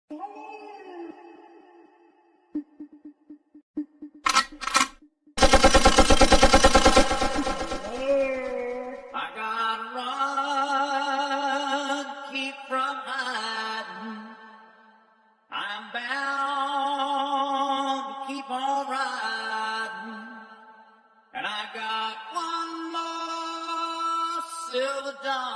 I gotta run, keep from hiding. I'm bound to keep on riding. And I got one more silver dollar.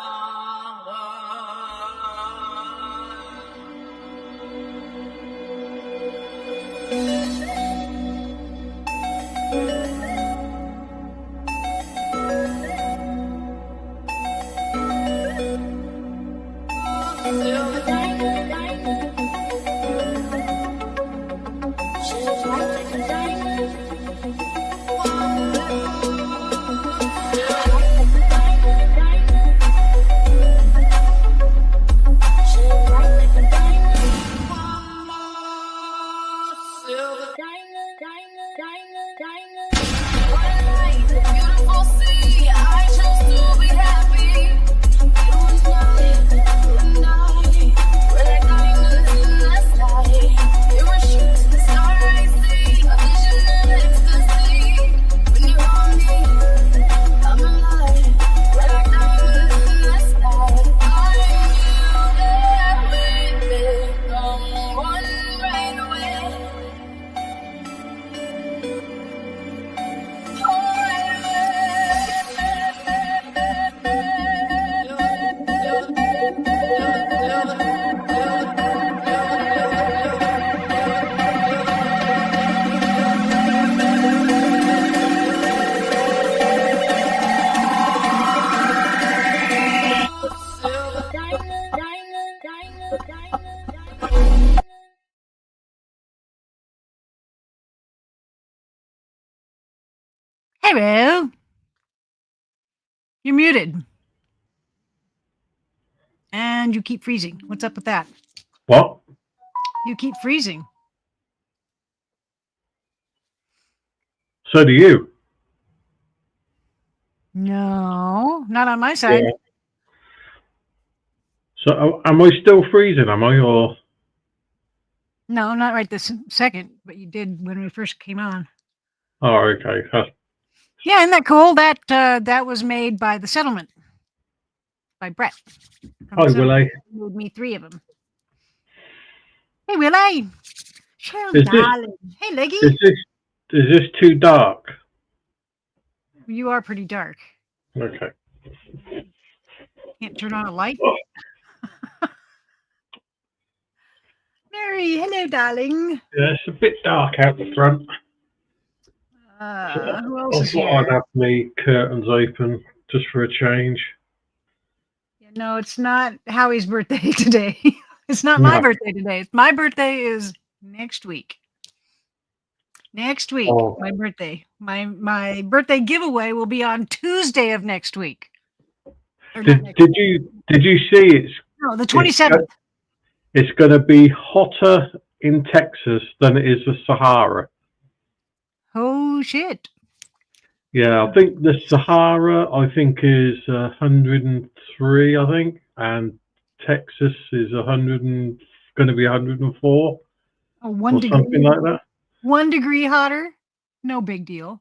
Hello. You're muted. And you keep freezing. What's up with that? What? You keep freezing. So do you. No, not on my side. Yeah. So am I still freezing, am I? Or No, not right this second, but you did when we first came on. oh, okay. Yeah, isn't that cool? That was made by the settlement. By Brett. Hi, Willie. He made me 3 of them. Hey, Willie. Cheryl, Is darling. Hey, Leggy. Is this too dark? You are pretty dark. Okay. Can't turn on a light. Oh. Mary, hello, darling. Yeah, it's a bit dark out the front. Who else is I thought here? I'd have my curtains open just for a change. Yeah, no, it's not Howie's birthday today. It's not my birthday today. My birthday is next week. Next week, my birthday. My birthday giveaway will be on Tuesday of next week. Did you see it's no the 27th? It's going to be hotter in Texas than it is the Sahara. Oh shit! Yeah, I think the Sahara is 103. I think, and Texas is going to be 104. Oh, 1 or degree, something like that. 1 degree hotter. No big deal.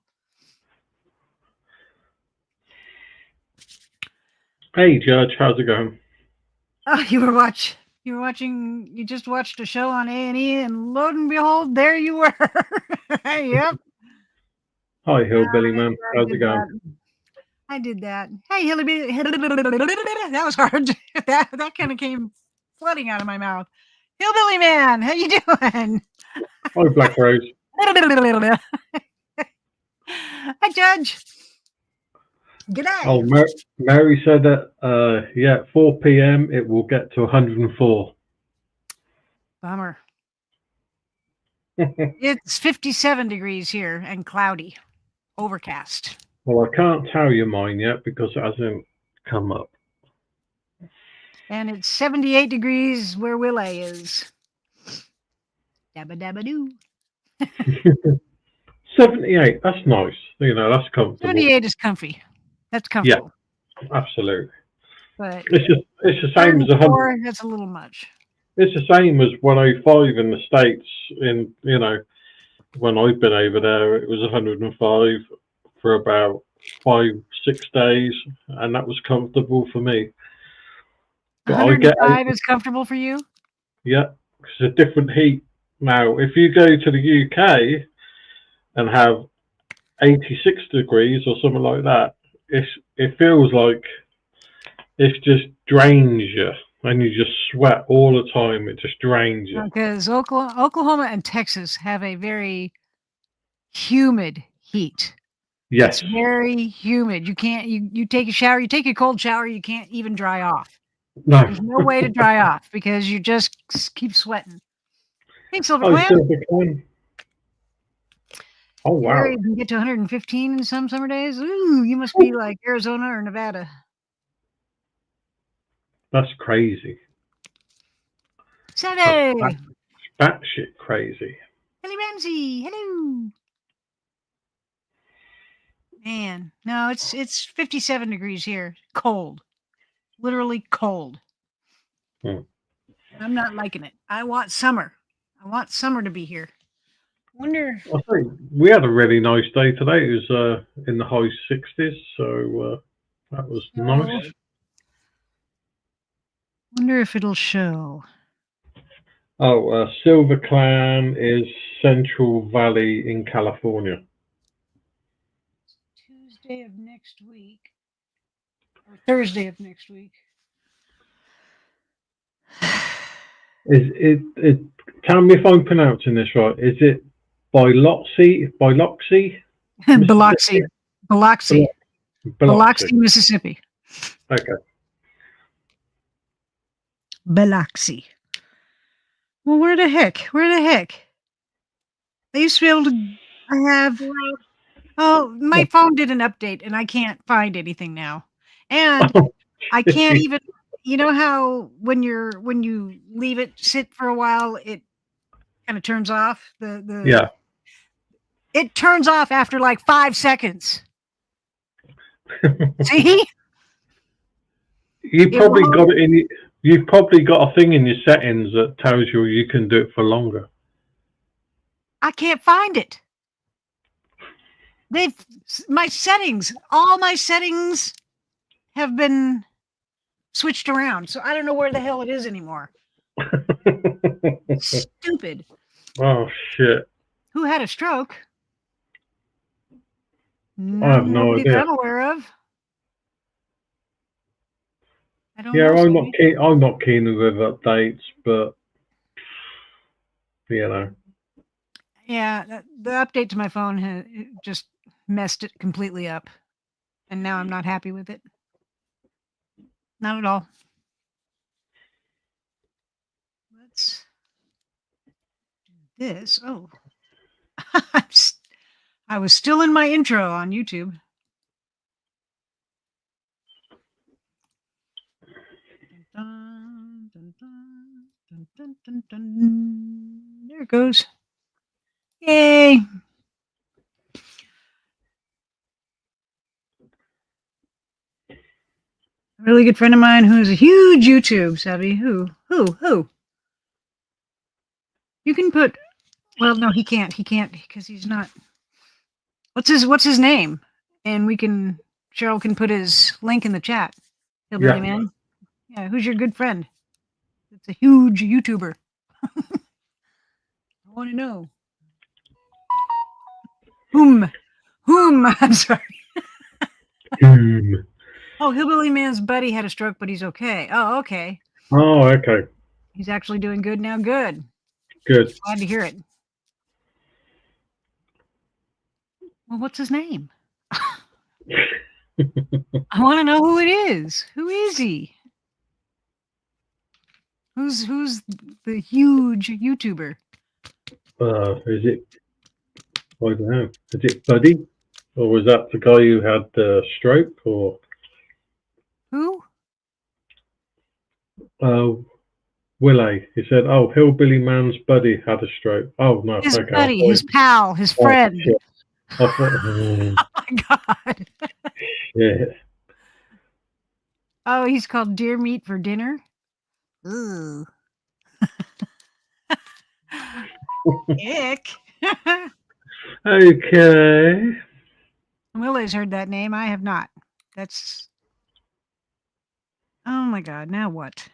Hey, Judge, how's it going? Oh, you just watched a show on A&E, and lo and behold, there you were. Yep. Hi, Hillbilly Man. How's it going? I did that. Hey, Hillbilly. That was hard. That kind of came flooding out of my mouth. Hillbilly Man, how you doing? Hi, Black Rose. Hi, Judge. Good night. Oh, Mary said that, at 4 p.m. it will get to 104. Bummer. It's 57 degrees here and cloudy, overcast. Well, I can't tell you mine yet because it hasn't come up. And it's 78 degrees where Willie is. Dabba dabba doo. 78, that's nice. You know, that's comfortable. 78 is comfy. That's comfortable. Yeah, absolutely. But it's the same as 100. That's a little much. it's the same as 105 in the States. In when I've been over there, it was 105 for about 5-6 days, and that was comfortable for me. But I get 105 is comfortable for you? yeah, it's a different heat. Now, if you go to the UK and have 86 degrees or something like that, it feels like it just drains you, and you just sweat all the time. It just drains you. Because Oklahoma and Texas have a very humid heat. Yes. It's very humid. You can't, you take a shower, you take a cold shower, you can't even dry off. No. There's no way to dry off because you just keep sweating. Hey, Silver Oh, Clan. Silver Clan. Oh, wow. You can get to 115 in some summer days. Ooh, you must be like Arizona or Nevada. That's crazy. Saturday. Batshit crazy. Hello, Ramsey. Hello. Man, no, it's 57 degrees here. Cold. Literally cold. I'm not liking it. I want summer. I want summer to be here. Wonder. I think we had a really nice day today. It was in the high 60s, so that was nice. Wonder if it'll show. Oh, Silver Clan is Central Valley in California. Tuesday of next week. Or Thursday of next week. Is it? Tell me if I'm pronouncing this right. Is it Biloxi? Biloxi, Mississippi. Okay. Biloxi. Well, where the heck? I used to be able to. My phone did an update, and I can't find anything now, and I can't even. You know how when you leave it sit for a while, it kind of turns off the yeah. It turns off after like 5 seconds. See? You've probably got a thing in your settings that tells you can do it for longer. I can't find it. All my settings have been switched around, so I don't know where the hell it is anymore. Stupid. Oh shit. Who had a stroke? I have no idea. I'm aware of. I don't yeah, know, I'm not keen with updates, but you know. Yeah, the update to my phone has just messed it completely up, and now I'm not happy with it. Not at all. Let's do this. Oh, I was still in my intro on YouTube. Dun, dun, dun, dun, dun, dun, dun. There it goes. Yay. A really good friend of mine who's a huge YouTube savvy. Who? You can put. Well, no, he can't. He can't because he's not. What's his name? And Cheryl can put his link in the chat. Hillbilly Man. Yeah, who's your good friend? It's a huge YouTuber. I want to know. Whom? I'm sorry. Oh, Hillbilly Man's buddy had a stroke, but he's okay. Oh, okay. Oh, okay. He's actually doing good now. Good. Good. Glad to hear it. Well, what's his name? I want to know who it is. Who is he? Who's the huge YouTuber? Is it? I don't know. Is it Buddy, or was that the guy who had the stroke, or who? Willie. He said, "Oh, Hillbilly Man's buddy had a stroke." Oh no, his buddy, his pal, his friend. Shit. I thought, oh my god. Yeah. Oh, he's called Deer Meat for Dinner. Ooh. Ick. Okay. Willie's heard that name. I have not. That's. Oh my God. Now what?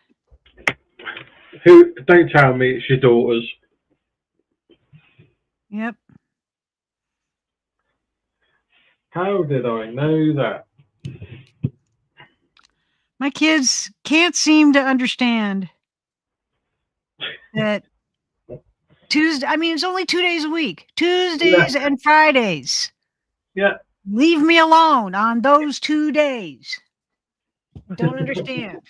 Who? Don't tell me it's your daughters. Yep. How did I know that? My kids can't seem to understand that Tuesday. I mean, it's only 2 days a week. Tuesdays and Fridays. Yeah. Leave me alone on those 2 days. Don't understand.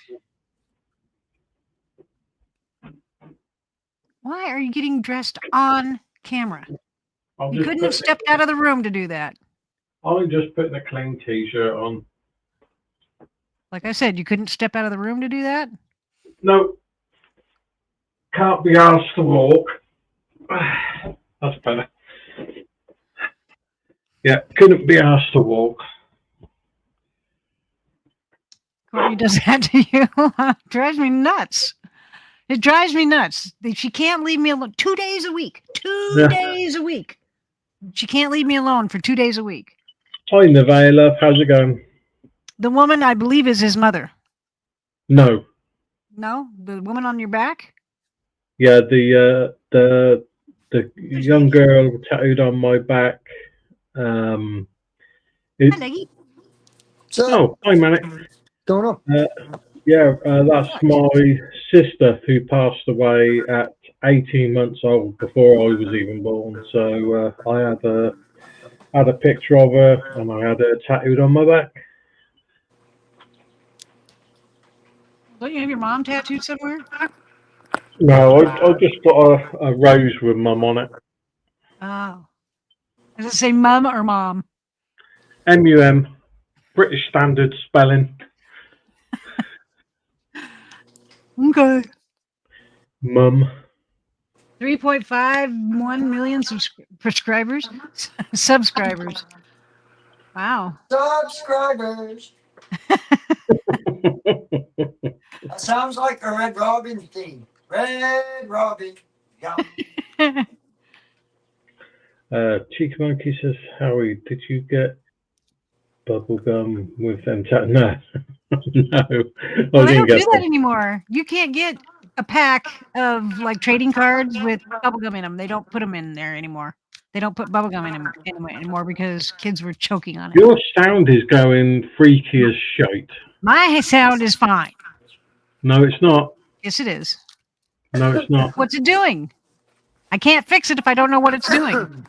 Why are you getting dressed on camera? You couldn't have stepped out of the room to do that. I'm just putting a clean t-shirt on. Like I said, you couldn't step out of the room to do that? No. Can't be asked to walk. That's better. Yeah, couldn't be asked to walk. Courtney does that to you? Drives me nuts. It drives me nuts. She can't leave me alone 2 days a week. 2 days a week. She can't leave me alone for 2 days a week. Hi, Nevaeh, love. How's it going? The woman, I believe, is his mother. No. No? The woman on your back? Yeah, the young girl tattooed on my back. Hi, Leggy. Oh, hi, Manic. Going on? That's my sister who passed away at 18 months old before I was even born. So I had a picture of her and I had her tattooed on my back. Don't you have your mom tattooed somewhere? No, I just got a rose with mum on it. Oh. Does it say mum or mom? MUM, British Standard Spelling. Okay. Mum. 3.51 million subscribers. Subscribers. Wow. Subscribers. That sounds like a Red Robin theme. Red Robin. Yum. Cheeky Monkey says, Howie, did you get bubblegum with them? No. No. Well, they don't do that anymore. You can't get a pack of like trading cards with bubblegum in them. They don't put them in there anymore. They don't put bubblegum in them anymore because kids were choking on it. Your sound is going freaky as shite. My sound is fine. No, it's not. Yes, it is. No, it's not. What's it doing? I can't fix it if I don't know what it's doing.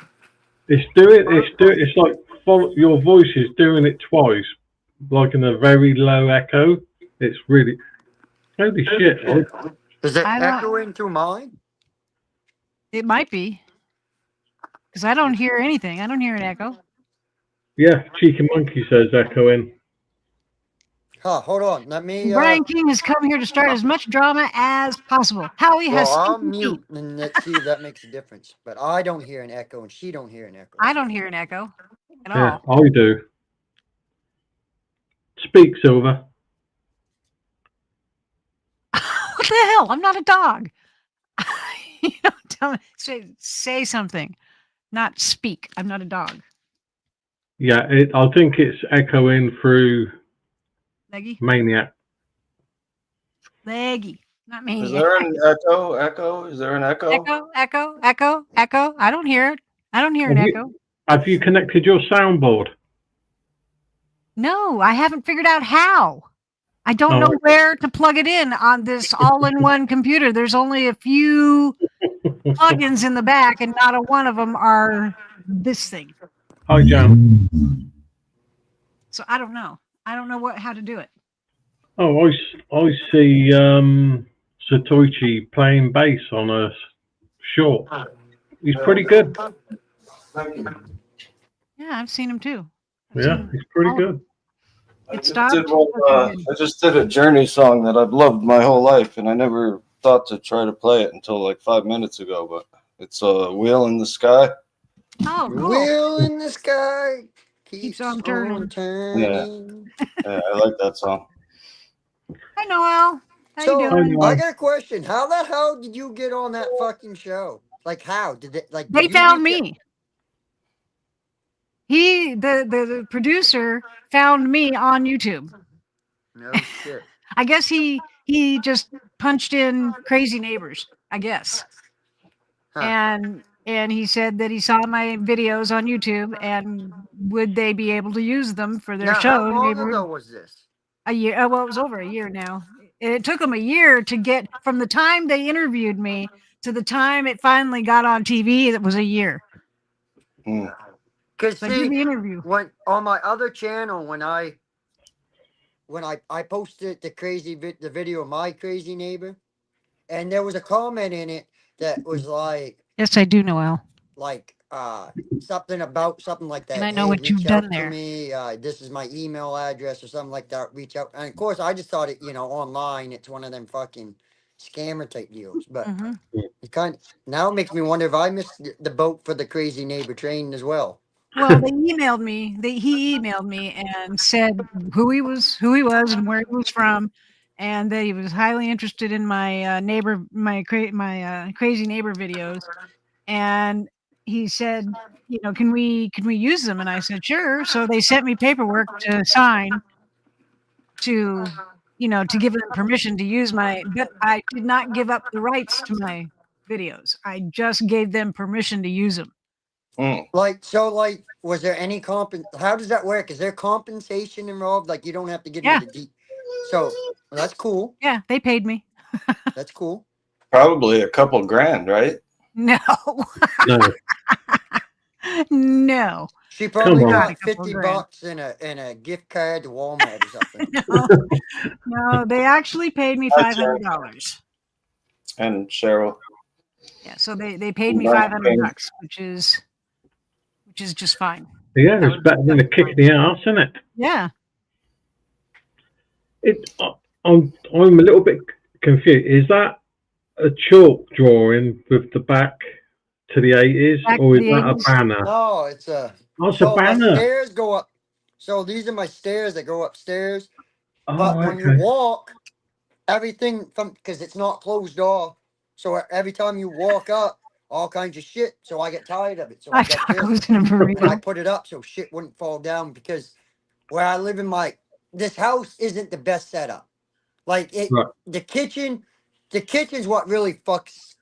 It's like your voice is doing it twice, like in a very low echo. It's really, holy shit. Is it echoing through mine? It might be. Because I don't hear anything. I don't hear an echo. Yeah, Cheeky Monkey says echoing. Huh, hold on. Let me. Brian King has come here to start as much drama as possible. Howie has. Well, I'll mute and let's see if that makes a difference. But I don't hear an echo, and she don't hear an echo. I don't hear an echo at Yeah, all. I do. Speak, Silver. What the hell? I'm not a dog. You know, tell me, say something, not speak. I'm not a dog. Yeah, I think it's echoing through Leggy? Maniac. Leggy, not Maniac. Is there an echo? Echo? Is there an echo? Echo. I don't hear it. I don't hear an echo. Have you connected your soundboard? No, I haven't figured out how. I don't know where to plug it in on this all-in-one computer. There's only a few plugins in the back, and not a one of them are this thing. Hi, Jan. So I don't know. I don't know how to do it. Oh, I see Satoichi playing bass on a short. He's pretty good. Yeah, I've seen him too. He's pretty good. I just did a Journey song that I've loved my whole life, and I never thought to try to play it until like 5 minutes ago. But it's a Wheel in the Sky. Oh, cool. Wheel in the sky keeps on turning. Yeah, I like that song. Hi, Noel. How you doing? I got a question. How the hell did you get on that fucking show? Like how did it? Like They did you found reach out- me. The producer found me on YouTube. No shit. I guess he just punched in crazy neighbors, I guess. Huh. And he said that he saw my videos on YouTube and would they be able to use them for their Now, show? how long Neighborhood? ago was this? A year. Well, it was over a year now. It took them a year to get from the time they interviewed me to the time it finally got on TV. It was a year. Because So I did the see, interview. when on my other channel, when I posted the video of my crazy neighbor, and there was a comment in it that was like Yes, I do, Noel. something about something like that. And I know "Hey, what you've reach done out there." to me. This is my email address or something like that. Reach out. And of course, I just thought it, online. It's one of them fucking scammer type deals. But Hmm. it now it makes me wonder if I missed the boat for the crazy neighbor train as well. Well, they emailed me. He emailed me and said who he was, and where he was from, and that he was highly interested in my crazy neighbor videos. And he said, can we use them? And I said, sure. So they sent me paperwork to sign to give them permission to use but I did not give up the rights to my videos. I just gave them permission to use them. Was there any how does that work? Is there compensation involved? Like, you don't have to get Yeah. into the well, that's cool. Yeah, they paid me. That's cool. Probably a couple grand, right? No. No. No. She probably Come on. got A couple $50 grand. and a gift card to Walmart or something. No, they actually paid me $500. And Cheryl. Yeah, so they paid me Nice $500, thing. which is just fine. Yeah, it's better than a kick in the ass, isn't it? Yeah. I'm a little bit confused. Is that a chalk drawing with the back to the 80s, Back or to is the that 80s? a banner? No, it's a. Oh, it's a So my banner. stairs go up. So these are my stairs that go upstairs. Oh, But when you okay. walk, everything because it's not closed off. So every time you walk up, all kinds of shit. So I get tired of it. So I I got thought I this. was in a And I burrito. put it up so shit wouldn't fall down because where I live this house isn't the best setup. Like Right. the kitchen's what really fucks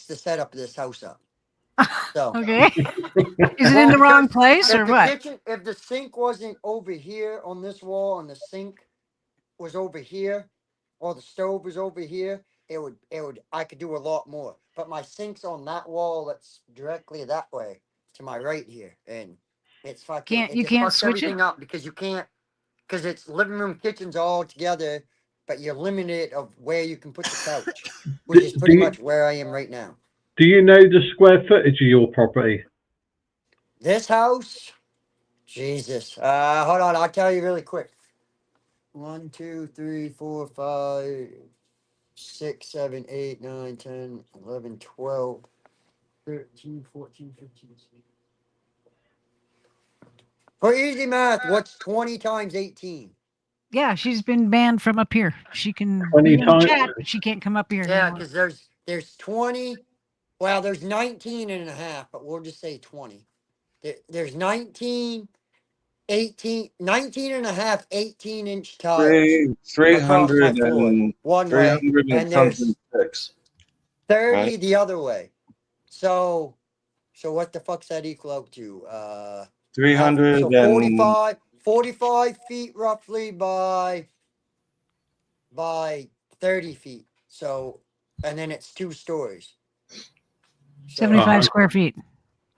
the setup of this house up. So Okay. Is it in the wrong place or what? if the sink wasn't over here on this wall and the sink was over here, or the stove was over here, I could do a lot more. But my sink's on that wall that's directly that way to my right here, and it's fucking. You can't fucks switch it? everything up because you can't, because it's living room, kitchens all together, but you're limited of where you can put the couch, which is pretty much where I am right now. Do you know the square footage of your property? This house, Jesus. Hold on, I'll tell you really quick. 1, 2, 3, 4, 5, 6, 7, 8, 9, 10, 11, 12, 13, 14, 15. For easy math, what's 20 times 18? Yeah, she's been banned from up here. She can 20 be in the times? chat, but she can't come up here. Yeah, now. because there's 20. Well, there's 19 and a half, but we'll just say 20. There's 19, 18, 19 and a half, 18-inch tiles. 300 and One way, 300 and and there's something sticks. 30 Right. the other way. So what the fuck's that equal out to? 300 So and 45 feet roughly by 30 feet. So, and then it's 2 stories. So, 75 square feet.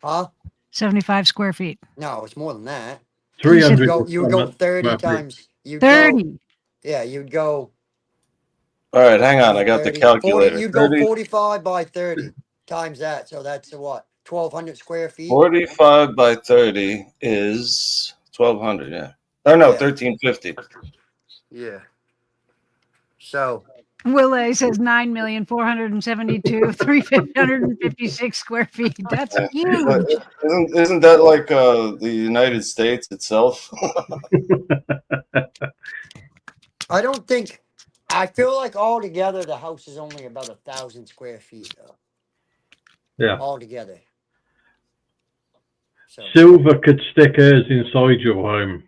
huh? 75 square feet. No, it's more than that. 300. You would go 30 roughly. times. 30. You'd go. all right, hang on. I got the 30, calculator. 40, you'd go 30, 45 by 30 times that. So that's what? 1,200 square feet? 45 by 30 is 1,200, yeah. Oh, no, Yeah. 1,350. Yeah. So. Willie says 9,472,356 square feet. That's huge. Isn't that like the United States itself? I don't think. I feel like altogether the house is only about 1,000 square feet though. Yeah. all together. So Silver could stick hers inside your home.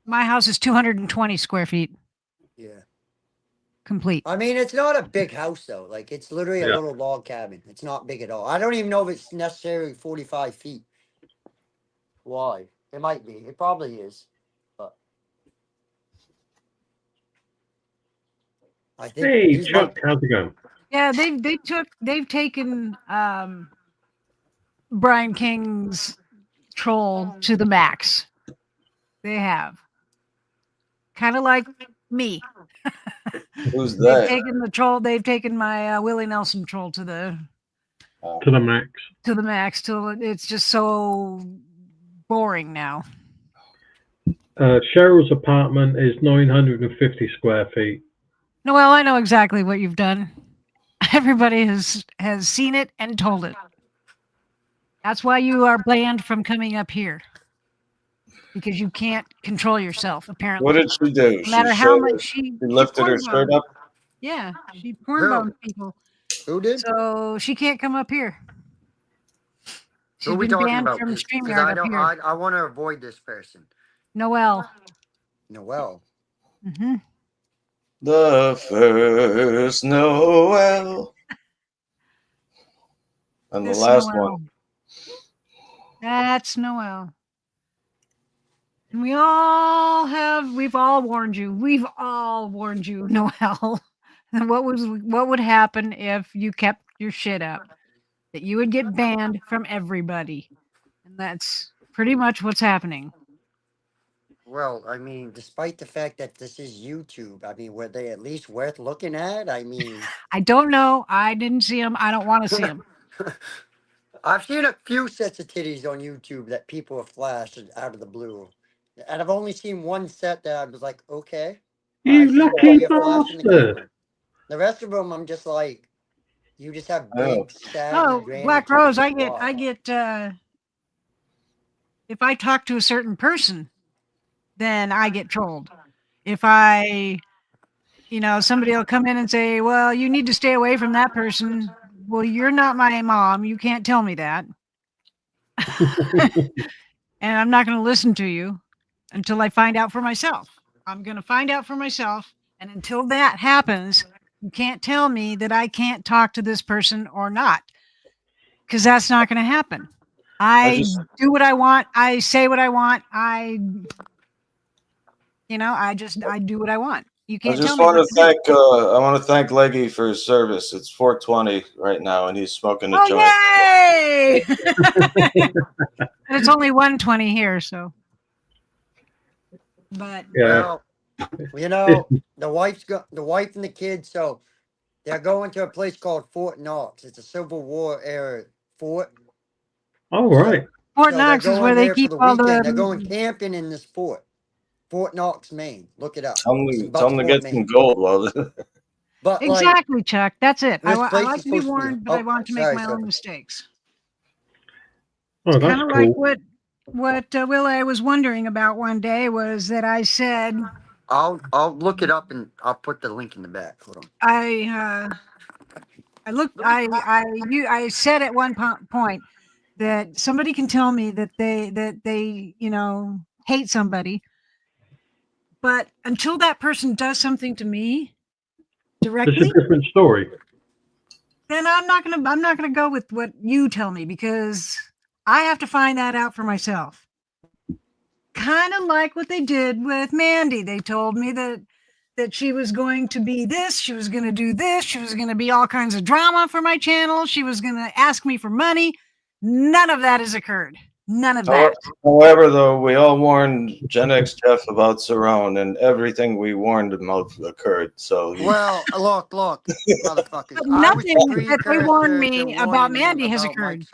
My house is 220 square feet yeah. complete. I mean, it's not a big house though. Like it's literally a Yeah. little log cabin. It's not big at all. I don't even know if it's necessarily 45 feet wide. It might be. It probably is. But I think Hey, these Chuck, how's it going? Yeah, they've taken Brian King's troll to the max. They have. Kind of like me. Who's They've that? taken the troll. They've taken my Willie Nelson troll to the To the max. max till it's just so boring now. Cheryl's apartment is 950 square feet. Noel, I know exactly what you've done. Everybody has seen it and told it. That's why you are banned from coming up here. Because you can't control yourself, apparently. What did she do? No matter how much she lifted her skirt up. Yeah, she porn boned people. who did? So she can't come up here. She's Who are we been talking banned about? from Because StreamYard I up don't. here. I want to avoid this person. Noel. Noel. Mm-hmm. The first Noel. And the last one. That's Noel. And we've all warned you. We've all warned you, Noel. what would happen if you kept your shit up? That you would get banned from everybody. And that's pretty much what's happening. Well, I mean, despite the fact that this is YouTube, I mean, were they at least worth looking at? I mean, I don't know. I didn't see them. I don't want to see them. I've seen a few sets of titties on YouTube that people have flashed out of the blue. And I've only seen one set that I was like, okay. I You see why lucky you're flashing the bastard. camera. The rest of them, I'm just like, you just have Oh. big, sad. Oh, Black Rose, I get if I talk to a certain person, then I get trolled. If I, somebody will come in and say, well, you need to stay away from that person. Well, you're not my mom. You can't tell me that. And I'm not going to listen to you until I find out for myself. I'm going to find out for myself. And until that happens, you can't tell me that I can't talk to this person or not. Because that's not going to happen. I do what I want. I say what I want. I do what I want. You can't tell me. I want to thank Leggy for his service. It's 4:20 right now, and he's smoking a joint. Yay! And it's only 1:20 here, so. But Yeah. Well, the wife and the kids, so they're going to a place called Fort Knox. It's a Civil War era fort. All right. Fort Knox is where they keep all the. They're going camping in this fort. Fort Knox, Maine. Look it up. Tell them to get some gold, love. But exactly, Chuck. That's it. I this place like is to be supposed to be- warned, but I oh, want to make sorry, my sorry. own mistakes. Oh, that's Kind of cool. like what Will I was wondering about one day was that I said I'll look it up and I'll put the link in the back. Hold on. I said at one point that somebody can tell me that they hate somebody, but until that person does something to me directly, It's a different story. then I'm not gonna go with what you tell me because I have to find that out for myself. Kind of like what they did with Mandy. They told me that she was going to be this, she was going to do this, she was going to be all kinds of drama for my channel, she was going to ask me for money. None of that has occurred. None of that. However, though, we all warned Gen X Jeff about Cerrone, and everything we warned him of occurred. So, Well, look, motherfuckers. But nothing that they warned me about Mandy has occurred.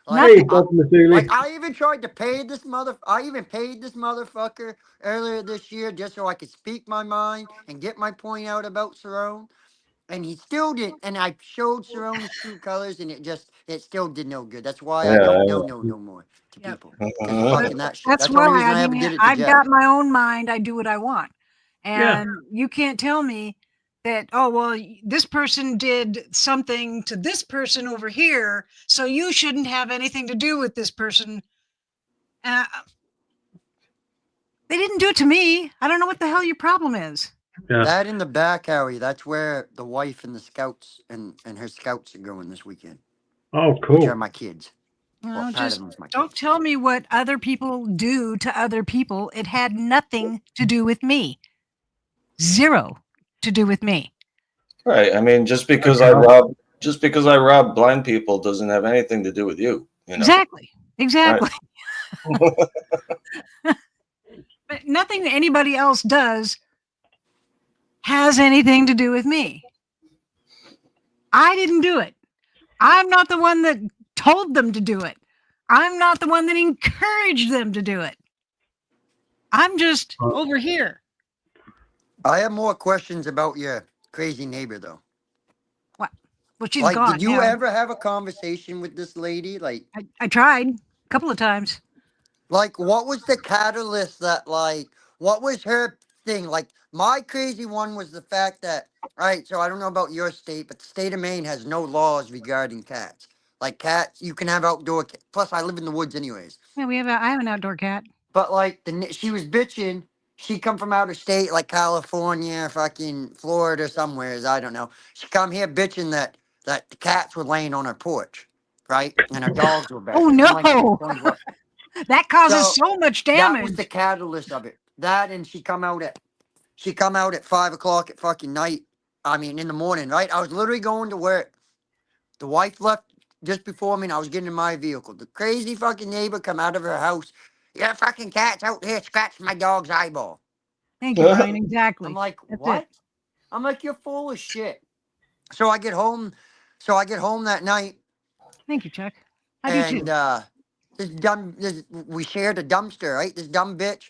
Hey, Bob Mazzulli. Like I even tried to pay this motherfucker earlier this year just so I could speak my mind and get my point out about Cerrone. And he still didn't. And I showed Cerrone his true colors, and it still did no good. That's why I don't know no more to people. Fucking that shit. That's the only why reason I ever did it to I've Jeff. got my own mind. I do what I want, and you can't tell me that, oh, well, this person did something to this person over here, so you shouldn't have anything to do with this person. Uh, they didn't do it to me. I don't know what the hell your problem is. Yeah. That in the back alley, that's where the wife and the scouts and her scouts are going this weekend, Oh, which cool. are my kids. You Well, know, part just of them's my don't kids. tell me what other people do to other people. It had nothing to do with me. Zero to do with me. Right. I mean, just because I rob blind people doesn't have anything to do with you. You know. Exactly. Exactly. But nothing that anybody else does has anything to do with me. I didn't do it. I'm not the one that told them to do it. I'm not the one that encouraged them to do it. I'm just over here. I have more questions about your crazy neighbor, though. Well, she's Like, gone did you now. ever have a conversation with this lady? I tried a couple of times. Like, what was the catalyst that, like, what was her thing? Like, my crazy one was the fact that, all right, so I don't know about your state, but the state of Maine has no laws regarding cats. Like, cats, you can have outdoor cats. Plus, I live in the woods anyways. Yeah, I have an outdoor cat. But, like, she was bitching. She come from out of state, like California, fucking Florida, somewheres, I don't know. She come here bitching that the cats were laying on her porch, right? And her dogs were back Oh there. I'm like, no! "Tony, what?" That causes So, so much that was damage. the catalyst of it. That and she come out at 5 o'clock at fucking night. I mean, in the morning, right? I was literally going to work. The wife left just before me, and I was getting in my vehicle. The crazy fucking neighbor come out of her house. Yeah, fucking cat's out here scratching my dog's eyeball. Thank you, Brian. Exactly. I'm like, That's what? it. I'm like, you're full of shit. So I get home. That night, Thank you, Chuck. I do too. and we shared a dumpster, right? This dumb bitch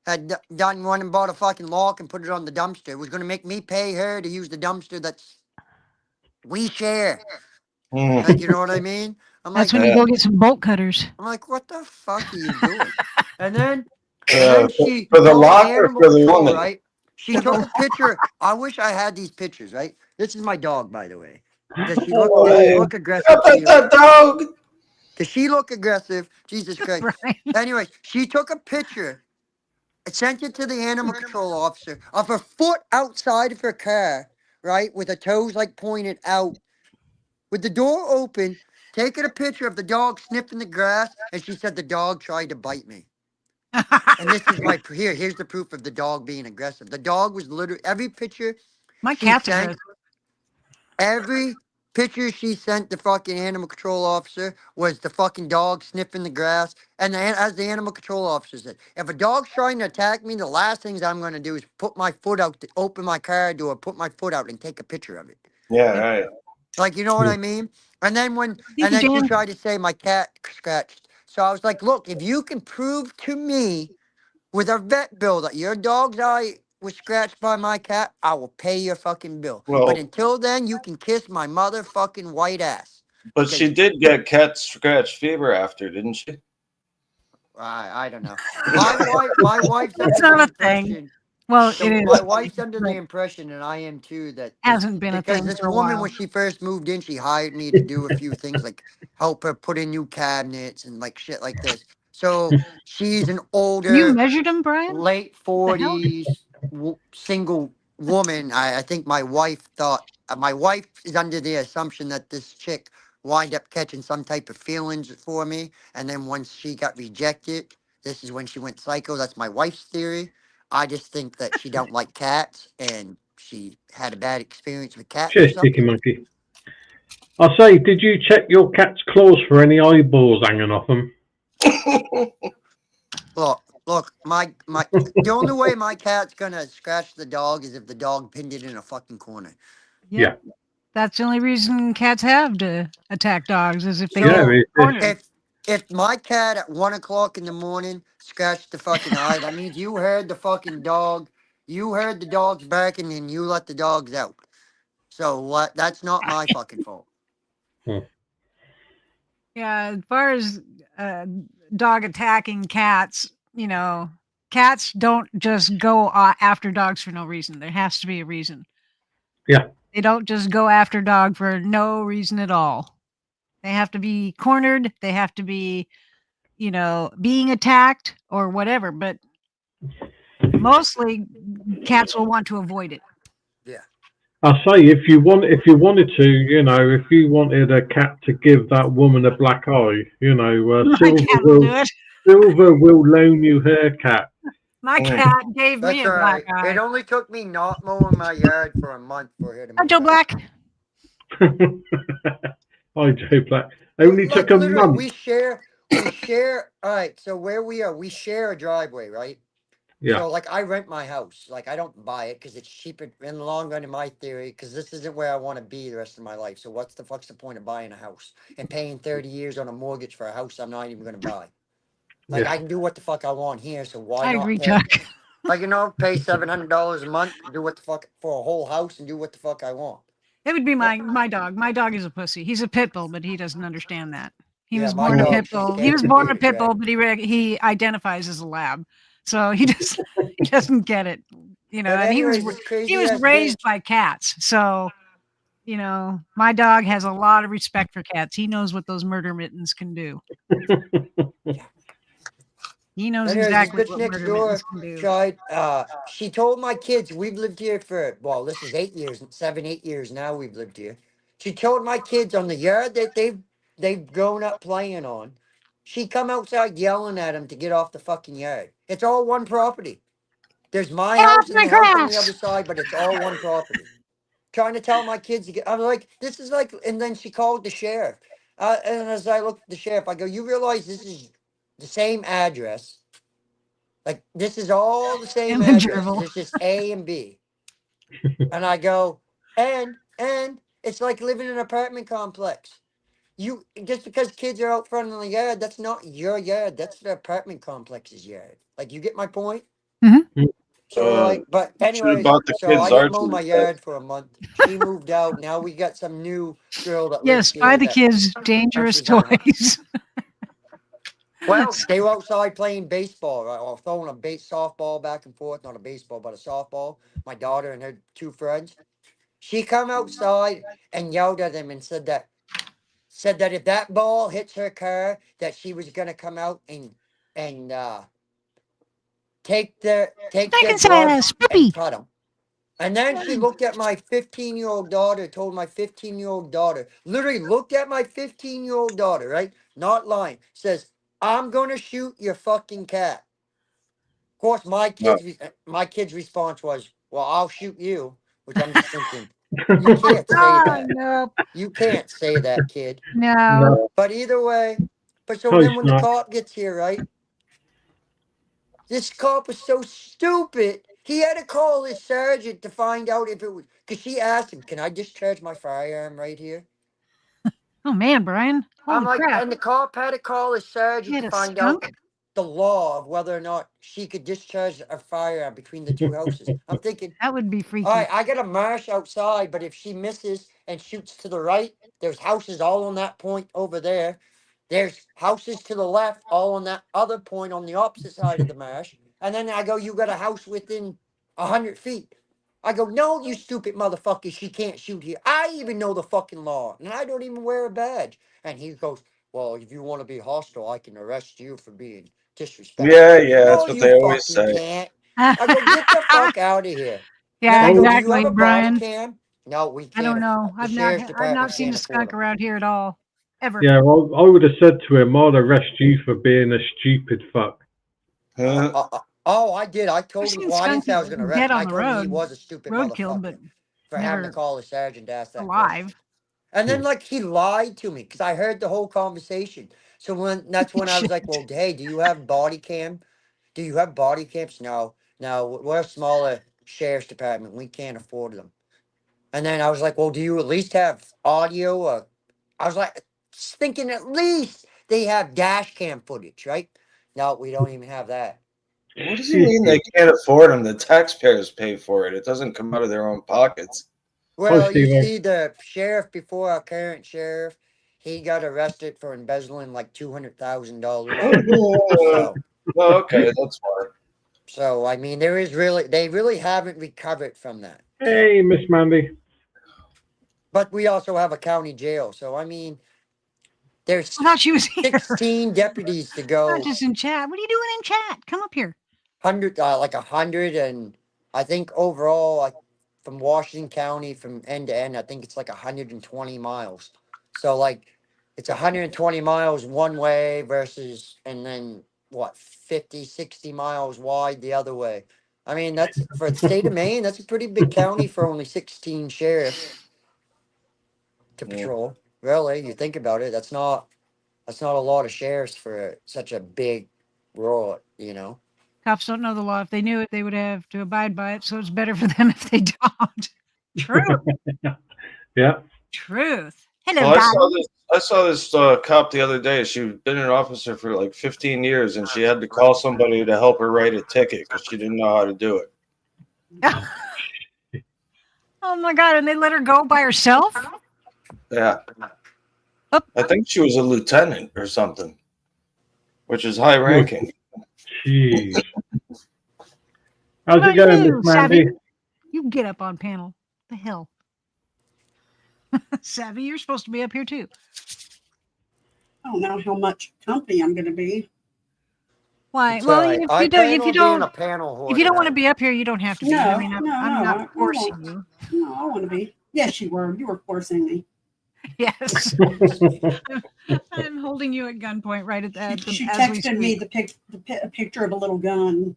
had done one and bought a fucking lock and put it on the dumpster. It was gonna make me pay her to use the dumpster that's we share. Like, you know what I mean? I'm That's like, when you go get some bolt cutters. what the fuck are you doing? And then For she the called lock or animal for the control, woman? right? She took a picture. I wish I had these pictures, right? This is my dog, by the way. Does she Oh, look hey. aggressive to you? That dog. Does she look aggressive? Jesus Christ. Brian. Anyways, she took a picture, sent it to the animal control officer of her foot outside of her car, right? With her toes like pointed out, with the door open, taking a picture of the dog sniffing the grass, and she said the dog tried to bite me. And this is here's the proof of the dog being aggressive. The dog was literally every picture My she cat's sent, aggressive. every picture she sent the fucking animal control officer was the fucking dog sniffing the grass. And as the animal control officer said, if a dog's trying to attack me, the last things I'm going to do is put my foot out, to open my car door, put my foot out, and take a picture of it. Yeah, right. Like, you know what I mean? And then Thank you, she Dan. tried to say my cat scratched. So I was like, look, if you can prove to me with a vet bill that your dog's eye was scratched by my cat, I will pay your fucking bill. But Well, until then, you can kiss my motherfucking white ass. but Because she did get cat scratch fever after, didn't she? I don't know. My wife's That's under the not a thing. impression. Well, it is. My wife's under the but impression, and I am too, that hasn't been a because thing this for a woman, while. when she first moved in, she hired me to do a few things like help her put in new cabinets and like shit like this. So she's an You older, measured him, Brian? late the hell? 40s single woman. I think my wife thought, my wife is under the assumption that this chick wind up catching some type of feelings for me. And then once she got rejected, this is when she went psycho. That's my wife's theory. I just think that she don't like cats and she had a bad experience with cats or Cheers, Sticky something. Monkey. I say, did you check your cat's claws for any eyeballs hanging off them? Look, the only way my cat's gonna scratch the dog is if the dog pinned it in a fucking corner. Yeah. That's the only reason cats have to attack dogs is if they So, get cornered. If my cat at 1 o'clock in the morning scratched the fucking eye, that means you heard the fucking dog. You heard the dogs barking and you let the dogs out. So what? That's not my fucking fault. Yeah, as far as dog attacking cats, cats don't just go after dogs for no reason. There has to be a reason. Yeah. They don't just go after dog for no reason at all. They have to be cornered. They have to be, being attacked or whatever. But mostly cats will want to avoid it. I say if you wanted to, if you wanted a cat to give that woman a black eye, My Silver cat will do it. Silver will loan you her cat. My cat gave That's me a all black right. eye. It only took me not mowing my yard for a month for her to Hi, move Joe out. Black. Hi, Joe Black. Only Like, took a literally, month. we share. All right, so where we are, we share a driveway, right? Yeah. So, like, I rent my house. Like, I don't buy it because it's cheaper in the long run, in my theory, because this isn't where I want to be the rest of my life. So, what's the fuck's the point of buying a house and paying 30 years on a mortgage for a house I'm not even going to buy? Like, Yeah. I can do what the fuck I want here, so why I not agree, pay? Chuck. Like, pay $700 a month, do what the fuck for a whole house and do what the fuck I want. It would be my dog. My dog is a pussy. He's a pit bull, but he doesn't understand that. He Yeah, was my born a dog, pit she's bull. He scared was of born a being pit bull, trapped. but he identifies as a lab, so he doesn't get it. But And anyways, this he crazy was ass raised bitch. by cats, so my dog has a lot of respect for cats. He knows what those murder mittens can do. He knows Anyways, this exactly bitch what next murder door mittens can do. tried. She told my kids we've lived here for this is 8 years, 7, 8 years now. We've lived here. She told my kids on the yard that they've grown up playing on. She come outside yelling at them to get off the fucking yard. It's all one property. There's my Get off house and my the house on the grass! other side, but it's all one property. Trying to tell my kids to get. I'm like, this is like, and then she called the sheriff. And as I looked at the sheriff, I go, you realize this is the same address? Like, this is all the same And the addresses. gerbil. It's just A and B. And I go, and it's like living in an apartment complex. You just because kids are out front in the yard, that's not your yard. That's the apartment complex's yard. Like, you get my point? Mhm. So like, but Should have anyways, bought the so kids I didn't mow archery my set. yard for a month. She moved out. Now we got some new girl that lives Yes, buy here. the That kids dangerous she's on her- toys. Well, they were outside playing baseball, right, or throwing a softball back and forth, not a baseball, but a softball. My daughter and her two friends. She come outside and yelled at them and said that if that ball hits her car, that she was gonna come out and take their Bacon gloves sass, and puppy. cut them. And then she looked at my 15-year-old daughter, told my 15-year-old daughter, literally looked at my 15-year-old daughter, right? Not lying. Says, I'm gonna shoot your fucking cat. Of course, my kid's response was, well, I'll shoot you, which I'm just thinking, you can't say Oh, that. no. You can't say that, kid. No. No. But either way, so Hi, then when the Snark. cop gets here, right? This cop was so stupid. He had to call his sergeant to find out if it was because she asked him, "Can I discharge my firearm right here?" Oh, man, Brian. Holy I'm like, crap. and the cop had to call his He sergeant had to a find out skunk? the law of whether or not she could discharge a firearm between the two houses. I'm thinking, That would be freaky. all right, I got a marsh outside, but if she misses and shoots to the right, there's houses all on that point over there. There's houses to the left, all on that other point on the opposite side of the marsh. And then I go, you got a house within 100 feet. I go, no, you stupid motherfucker, she can't shoot here. I even know the fucking law, and I don't even wear a badge. And he goes, well, if you want to be hostile, I can arrest you for being disrespectful. Yeah, No, that's what you they always fucking say. can't. I go, get the fuck out of here. Yeah, Then I go, do you exactly, have a Brian. body cam? No, we can't. I don't know. The I've sheriff's not department seen can't a afford skunk them. around here at all. Ever. Yeah, I would have said to him, I'd arrest you for being a stupid fuck. Oh, I did. I told I've him. seen Well, I didn't skunks say I was going to arrest dead him. on I the told him he road, was a stupid roadkill, motherfucker but for having to never call the sergeant to ask that question. alive. And then, like, he lied to me because I heard the whole conversation. So that's when I was like, well, hey, do you have body cam? Do you have body cams? No, we're a smaller sheriff's department. We can't afford them. And then I was like, well, do you at least have audio? Or I was like, thinking at least they have dash cam footage, right? No, we don't even have that. What does he mean they can't afford them? The taxpayers pay for it. It doesn't come out of their own pockets. Well, you Steve-O. see, the sheriff before our current sheriff, he got arrested for embezzling like $200,000. Okay, that's fine. So I mean, they really haven't recovered from that. Hey, Miss Mandy. But we also have a county jail. So, I mean, there's I thought she was here. 16 deputies to go. Not just in chat. What are you doing in chat? Come up here. 100, like 100. And I think overall, like from Washington County, from end to end, I think it's like 120 miles. So, like, it's 120 miles one way versus, and then what, 50, 60 miles wide the other way. I mean, that's for the state of Maine, that's a pretty big county for only 16 sheriffs to Yeah. patrol. Really, you think about it, that's not a lot of sheriffs for such a big rural, you know. Cops don't know the law. If they knew it, they would have to abide by it. So it's better for them if they don't. Truth. Yeah. Truth. Hello, Well, Donald. I saw this cop the other day. She'd been an officer for like 15 years, and she had to call somebody to help her write a ticket because she didn't know how to do it. Oh my God. And they let her go by herself? Yeah. Oh. I think she was a lieutenant or something, which is high ranking. Jeez. How's What it going, about Miss you, Mandy? Savvy? You get up on panel. The hell? Savvy, you're supposed to be up here too. I don't know how much company I'm going to be. Why? It's Well, all right. if I you plan don't, on being a panel holder. if you don't want to be up here, you don't have to be. I No, mean, I'm no, not I forcing won't. you. No, I want to be. Yes, you were. You were forcing me. Yes, I'm holding you at gunpoint right at that. She as we texted me speak. a picture of a little gun.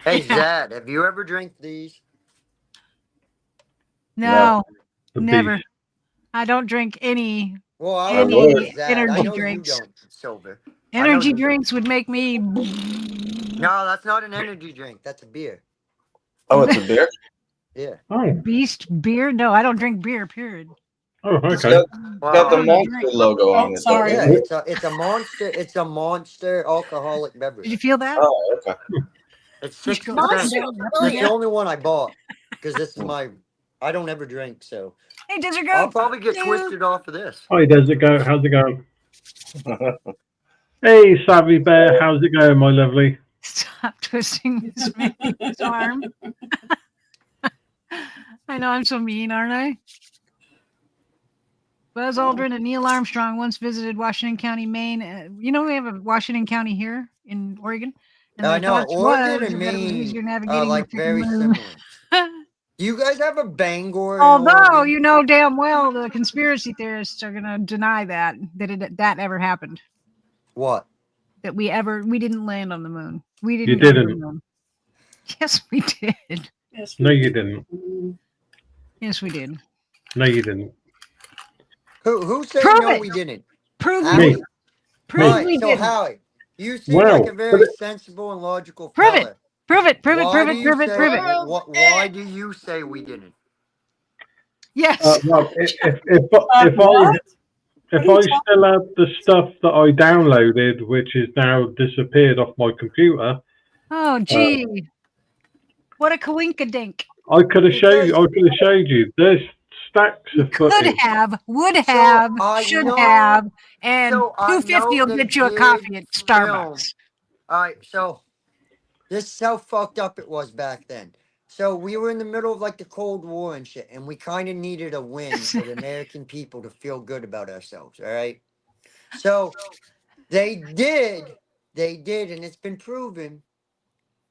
Hey, Yeah. Zad, have you ever drank these? No, The never. beast. I don't drink any Well, I Any was going with Zad. I energy know drinks. you don't, Silver. energy you don't. drinks. Would make me. No, that's not an energy drink. That's a beer. Oh, it's a beer? Yeah. Oh, Beast beer? No, I don't drink beer. Period. oh, It's okay. got the Well, Monster logo Oh, on it. sorry. Yeah, doesn't it? it's a monster. It's a monster alcoholic beverage. Did you feel that? Oh, okay. It's You 6%. should go- It's Oh, the yeah. only one I bought because this is my. I don't ever drink, so Hey, Desert I'll Goat. probably get Yeah. twisted off of this. Hi, does it go? How's it going? Hey, Savvy Bear, how's it going, my lovely? Stop twisting this man's arm. I know I'm so mean, aren't I? Buzz Aldrin and Neil Armstrong once visited Washington County, Maine. You know we have a Washington County here in Oregon. And I their know thoughts Oregon was and that it was Maine easier are navigating like the very moon. similar. Do you guys have a Bangor? in Although Oregon? you know damn well the conspiracy theorists are going to deny that that ever happened. What? That we didn't land on the moon. We didn't. You go to the didn't. moon. Yes, we did. Yes, No, you didn't. Yes, we did. No, you didn't. Who said Prove no? it. We didn't. Prove Howie? we Me. Prove Right, we so didn't. Howie, you seem Well, like a very sensible and logical Prove it. fella. Prove it. Prove it. Why Prove do it. you Prove it. say- Prove it. Why do you say we didn't? Yes. Well, if I What? if I still had the stuff that I downloaded, which has now disappeared off my computer, Oh, gee. What a coinkadink. I could have showed you. There's stacks of Could footage. have, would have, I should know- have, and so I $2.50 will know get you a they coffee did at Starbucks. All right, so this is how fucked up it was back then. So we were in the middle of like the Cold War and shit, and we kind of needed a win for the American people to feel good about ourselves. All right. So they did, and it's been proven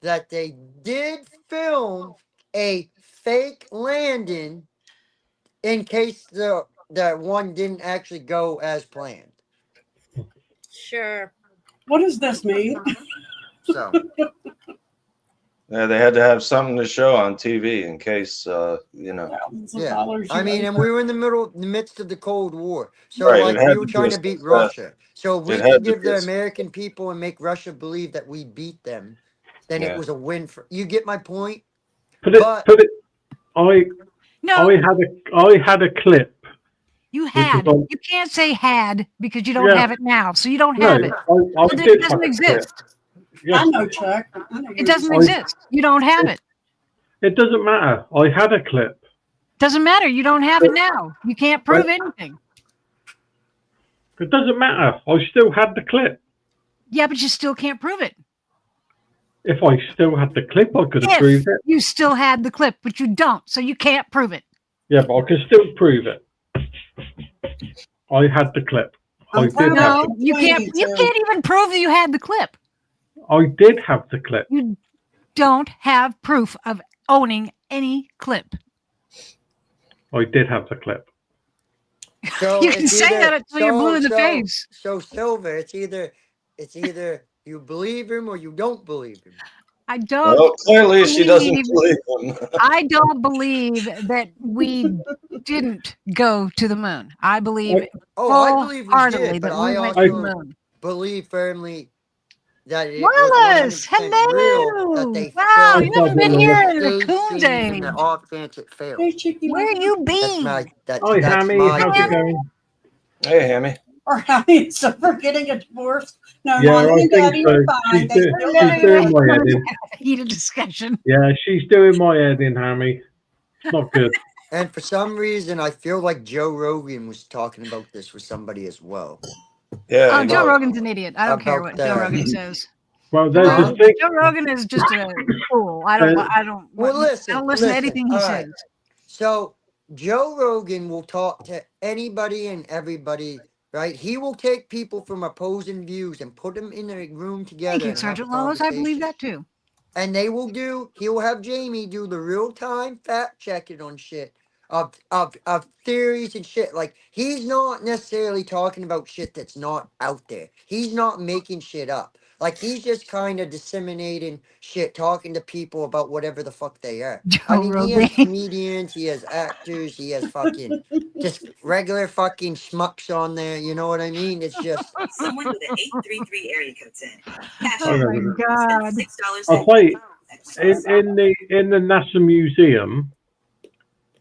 that they did film a fake landing in case the one didn't actually go as planned. Sure. What does this mean? So Yeah, they had to have something to show on TV in case, you know. Thousands of yeah, dollars, I you mean, know. and we were in the midst of the Cold War, so Right, like it had we to were be trying a to beat success. Russia. So if we It had could to give be a the success. American people and make Russia believe that we beat them, then Yeah. it was a win for you. Get my point? Put it. No, I had a clip. you was had. on- You can't say had because you don't Yeah. have it now. So you don't No, have it. I It did doesn't have a clip. exist. Yeah, I know, Chuck. I know It doesn't I- exist. You don't have it. it doesn't matter. I had a clip. Doesn't matter. You don't have it now. You can't prove anything. It doesn't matter. I still had the clip. Yeah, but you still can't prove it. If I still had the clip, I could have If proved it. you still had the clip, but you don't, so you can't prove it. Yeah, but I can still prove it. I had the clip. I I'm did proud have. of No, you can't. You so- can't even prove that you had the clip. I did have the clip. You don't have proof of owning any clip. I did have the clip. So You can it's say either- that until you're blue in the face. So Silver, it's either you believe him or you don't believe him. I don't. Well, clearly she doesn't believe- believe him. I don't believe that we didn't go to the moon. I believe Oh, I believe we wholeheartedly did, but that I we went also to the moon. believe firmly that it Wallace, was 100% real hello. that they Wow, filmed you haven't been it. here in a stage coon scenes in day. the off chance it failed. Hey, Chicky, Where you been? That's Hi, Hammy. my How's it theory. going? Hey, Hammy. Or having suffer getting a divorce. No, Yeah, Mommy I and think Daddy so. are fine. They She's still doing love you. my head in. Heated discussion. Yeah, she's doing my head in, Hammy. It's not good. And for some reason, I feel like Joe Rogan was talking about this with somebody as well. Yeah. Oh, you Joe know. Rogan's an idiot. I don't care About what Joe that. Rogan says. Well, there's Huh? a thing. Joe Rogan is just a fool. I don't. Well, listen. I don't listen to anything he all right. says. So Joe Rogan will talk to anybody and everybody, right? He will take people from opposing views and put them in a room together. Thank you, and have a Sergeant Lawless. I believe conversation. that too. And he will have Jamie do the real time fact checking on shit of theories and shit. Like, he's not necessarily talking about shit that's not out there. He's not making shit up. Like, he's just kind of disseminating shit, talking to people about whatever the fuck they are. Joe I mean, he has Rogan. comedians, he has actors, he has fucking just regular fucking schmucks on there. You know what I mean? It's just Someone with an 833 area code said, "Cash Oh Oh, my no. God. $6." I'll tell you, in the NASA museum,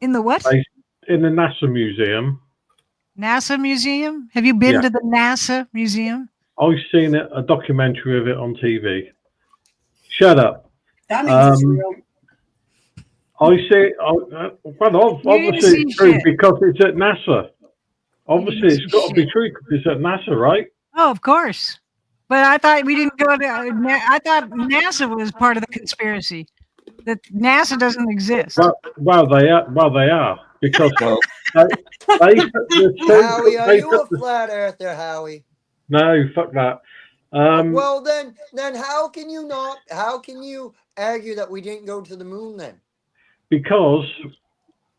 In the what? in the NASA museum, NASA museum? Have you been Yeah. to the NASA museum? I've seen a documentary of it on TV. Shut up. That means it's Um, real. I see. Well, You didn't obviously see it's true shit. because it's at NASA. Obviously, didn't it's see got to be shit. true because it's at NASA, right? Oh, of course. But I thought we didn't go to. I thought NASA was part of the conspiracy. That NASA doesn't exist. Well, they are because Well, they Howie, are you a the, flat earther, Howie? no, fuck that. Well, then how can you argue that we didn't go to the moon then? Because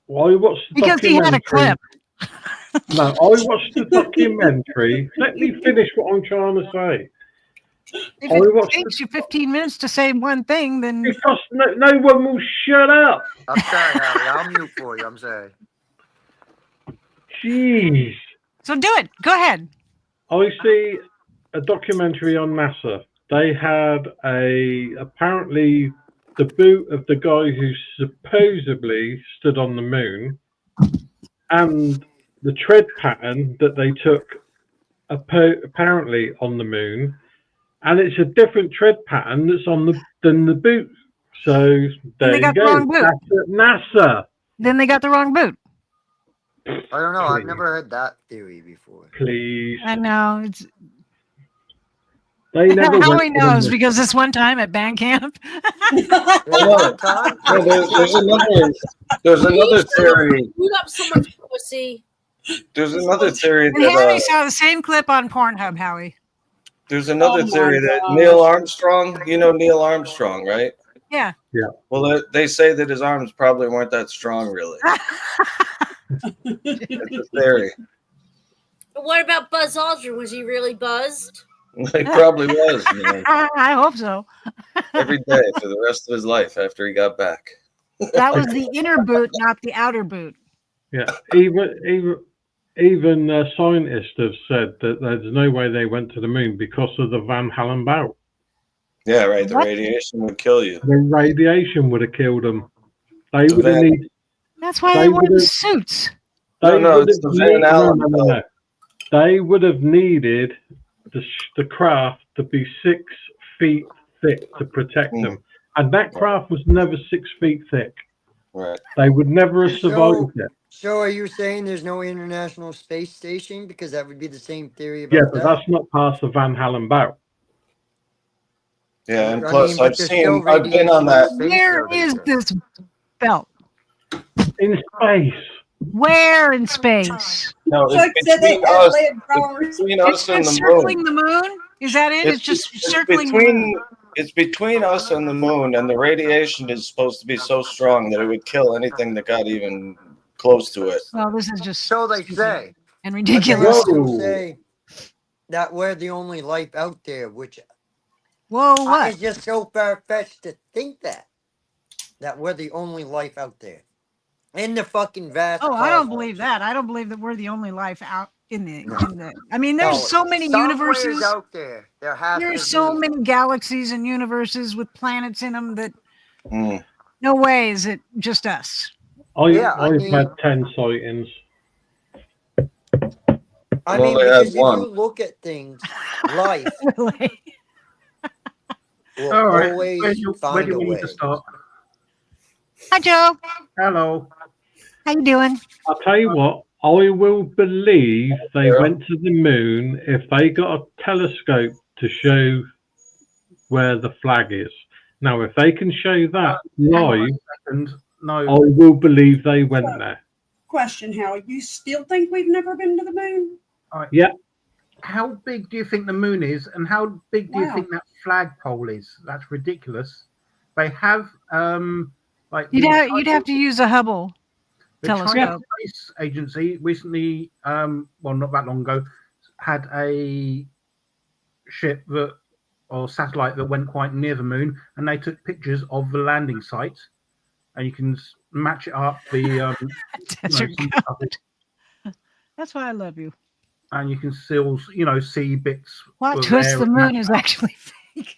I watched the Because he had a documentary. clip. No, I watched the documentary. Let me finish what I'm trying to say. If I it watched takes you 15 minutes to say one thing, then Because no one will shut up. I'm sorry, Howie. I'll mute for you. I'm sorry. Jeez. so do it. Go ahead. I see a documentary on NASA. They had apparently the boot of the guy who supposedly stood on the moon and the tread pattern that they took apparently on the moon, and it's a different tread pattern that's than the boot. So there they you got the go. wrong boot. That's at NASA. Then they got the wrong boot. I don't know. I've Please. never heard that theory before. Please. I know. It's They never how went he to the knows moon. because this one time at band camp. no, there's another theory. Boot up someone's pussy. There's another theory And Harry that saw the same clip on Pornhub, Howie. there's another Oh my theory that gosh. Neil Armstrong. You know Neil Armstrong, right? Yeah. Well, they say that his arms probably weren't that strong, really. It's a theory. But what about Buzz Aldrin? Was he really buzzed? He probably was, man, I hope so. every day for the rest of his life after he got back. That was the inner boot, not the outer boot. Yeah, even scientists have said that there's no way they went to the moon because of the Van Halen bout. Yeah, right. The What? radiation would kill you. The radiation would have killed them. They The would have Van- needed. That's why They they wore the would've- suits. They No, would it's have the Van needed- Allen no. They would have needed the craft to be 6 feet thick to protect them, and that craft was never 6 feet thick. Right. They would never have survived it. So are you saying there's no International Space Station? Because that would be the same theory about Yeah, but that. that's not past the Van Halen bout. Yeah, and I plus mean, but I've there's still seen, I've been radiation on in that. space, Where though, they is said. this belt? In space. Where in space? No, Chuck it's said they between had us. lead drawers. It's between It's us and just the circling moon. the moon? Is that it? It's just circling the moon. It's between us and the moon, and the radiation is supposed to be so strong that it would kill anything that got even close to it. Well, this is just So they stupid say. and But they ridiculous. also Whoa. say that we're the only life out there, which Whoa, what? is just so far-fetched to think that we're the only life out there. In the fucking vast Oh, I don't cosmos. believe that. I don't believe that we're the only life out in the No. in the I mean, there's No, so many somewhere's universes. out there. There has There's to so be. many galaxies and universes with planets in them that Mm. no way is it just us. Yeah, I've had 10 sightings. I I've mean, only had because if one. you look at things, life Really. will All right. always Where do you find a want me way. to start? Hi, Joe. Hello. How you doing? I'll tell you what, I will believe they went to the moon if they got a telescope to show where the flag is. Now, if they can show that live, And no, I will believe they went there. Question, Howard. You still think we've never been to the moon? Yeah, how big do you think the moon is, and how big do you Wow. think that flagpole is? That's ridiculous. They have like You'd have to use a Hubble the Chinese telescope. Space Agency recently, well, not that long ago, had a ship that or satellite that went quite near the moon, and they took pictures of the landing site, and you can match it up. The Desert some goat. That's why I love you. and you can still see bits. Plot of twist: air the and moon that. is actually fake.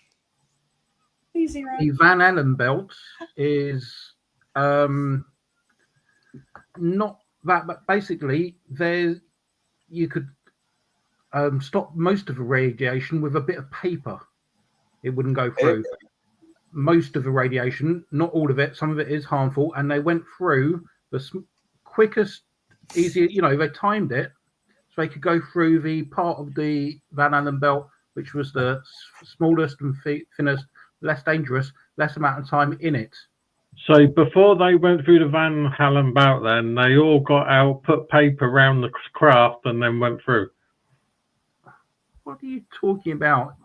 Easy, right? The Van Allen belt is not that, but basically you could stop most of the radiation with a bit of paper. It wouldn't go through. Most of the radiation, not all of it, some of it is harmful, and they went through the quickest, easier, they timed it so they could go through the part of the Van Allen belt which was the smallest and thinnest, less dangerous, less amount of time in it. So before they went through the Van Allen belt, then they all got out, put paper around the craft, and then went through. What are you talking about?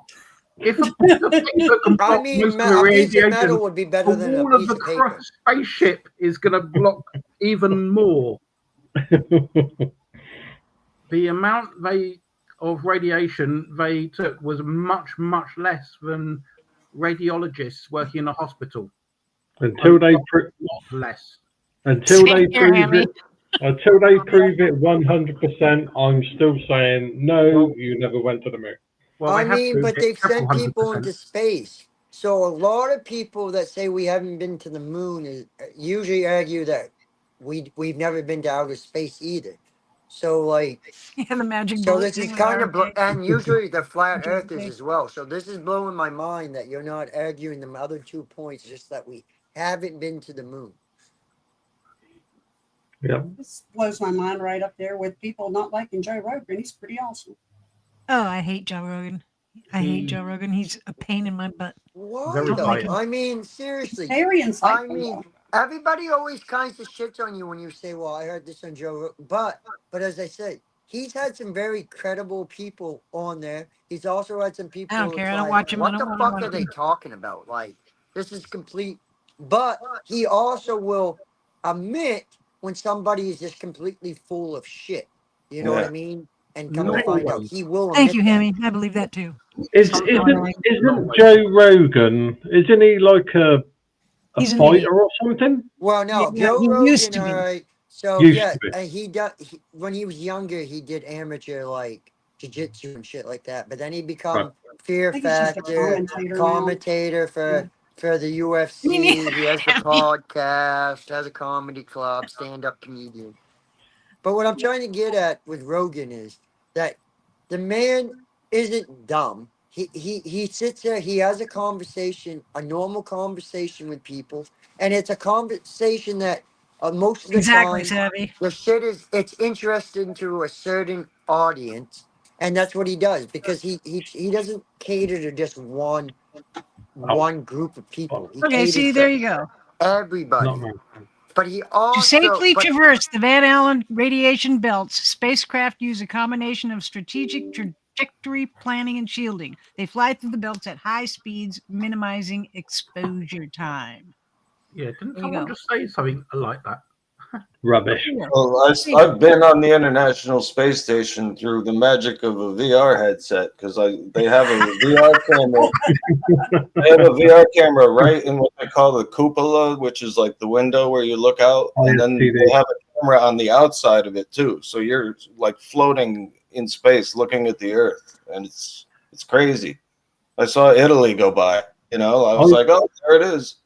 If a piece of paper can block I mean, most of the a piece of radiation, metal would be better the than a wall of piece the of paper. spaceship is going to block even more. The amount of radiation they took was much, much less than radiologists working in a hospital. Until they less. Until they Same here, prove Hammy. it. Until they prove it 100%, I'm still saying no. You never went to the moon. Well, I they have mean, proved but it they've several sent people 100%. into space. So a lot of people that say we haven't been to the moon usually argue that we've never been to outer space either. So like, Yeah, the magic so bullet this is thing with kind of RFK. and usually the flat Magic earthers bullet. as well. So this is blowing my mind that you're not arguing the other 2 points, just that we haven't been to the moon. Yeah. This blows my mind right up there with people not liking Joe Rogan. He's pretty awesome. Oh, I hate Joe Rogan. I hate Joe Rogan. He's a pain in my butt. Why Very though? like him. I mean, seriously. Very insightful. I mean, everybody always kinds of shits on you when you say, "Well, I heard this on Joe Rogan." But as I said, he's had some very credible people on there. He's also had some people. I don't care. it's I don't like, watch him. I What don't the wanna fuck watch are they him. talking about? Like, this is complete. But he also will admit when somebody is just completely full of shit. You know what I mean? And come to Not find out, always. he will. Thank admit you, that. Hammy. I believe that too. Isn't Joe Rogan? Isn't he like a He's an fighter idiot. or something? Well, no, Yeah, Joe he Rogan, used to be. all right. So Used yeah, to be. when he was younger, he did amateur like jiu-jitsu and shit like that. But then he become Right. Fear I think he's just a Factor commentator now. for the UFC. Me neither, He has the Hammy. podcast, has a comedy club, stand-up comedian. But what I'm trying to get at with Rogan is that the man isn't dumb. He sits there, he has a conversation, a normal conversation with people, and it's a conversation that most of the Exactly, time Savvy. the shit it's interesting to a certain audience, and that's what he does because he doesn't cater to just one one group of people. He Okay, catered see, to there you go. everybody. Not me. But he also To safely but- traverse the Van Allen radiation belts, spacecraft use a combination of strategic trajectory planning and shielding. They fly through the belts at high speeds, minimizing exposure time. Yeah, didn't There you someone go. just say something like that? Rubbish. Well, I've been on the International Space Station through the magic of a VR headset because they have a VR camera. They have a VR camera right in what they call the cupola, which is like the window where you look out, and then they have a camera on the outside of it too. So you're like floating in space, looking at the Earth, and it's crazy. I saw Italy go by. I was like, oh, there it is.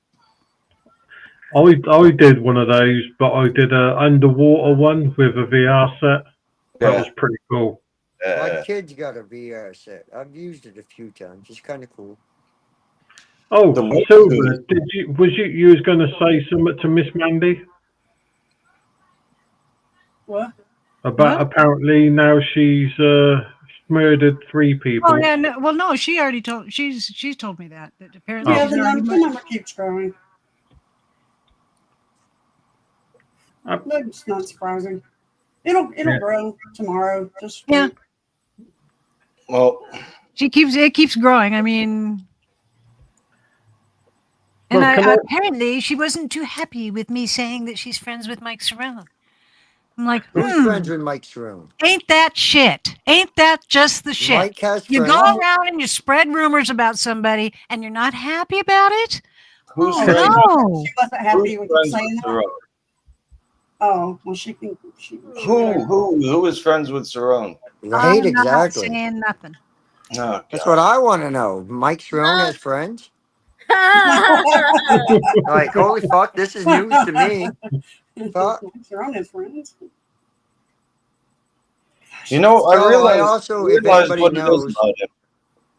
I did one of those, but I did a underwater one with a VR set. That was pretty cool. My kid's got a VR set. I've used it a few times. It's kind of cool. Oh, Silver, you was going to say something to Miss Mandy What? about apparently now she's murdered 3 people. Oh yeah, no, well, no, she already told. She's told me that apparently. Yeah, she's the already number keeps growing. It's not surprising. It'll grow tomorrow. Just yeah. Well, it keeps growing. I mean, and apparently she wasn't too happy with me saying that she's friends with Mike Cerrone. I'm like, Who's friends with Mike Cerrone? Ain't that shit? Ain't that just the shit? Mike has you friends. go around and you spread rumors about somebody, and you're not happy about it. Who's Oh, friends? no. She wasn't happy with you Friends saying with that. Cerrone? Oh, well, she can. Who is friends with Cerrone? Right, I'm not exactly. saying nothing. Oh, That's what I want to know. Mike Cerrone has friends? Like, holy fuck, this is news to me. Fuck. Cerrone has friends. I realized if anybody what it is knows, about him.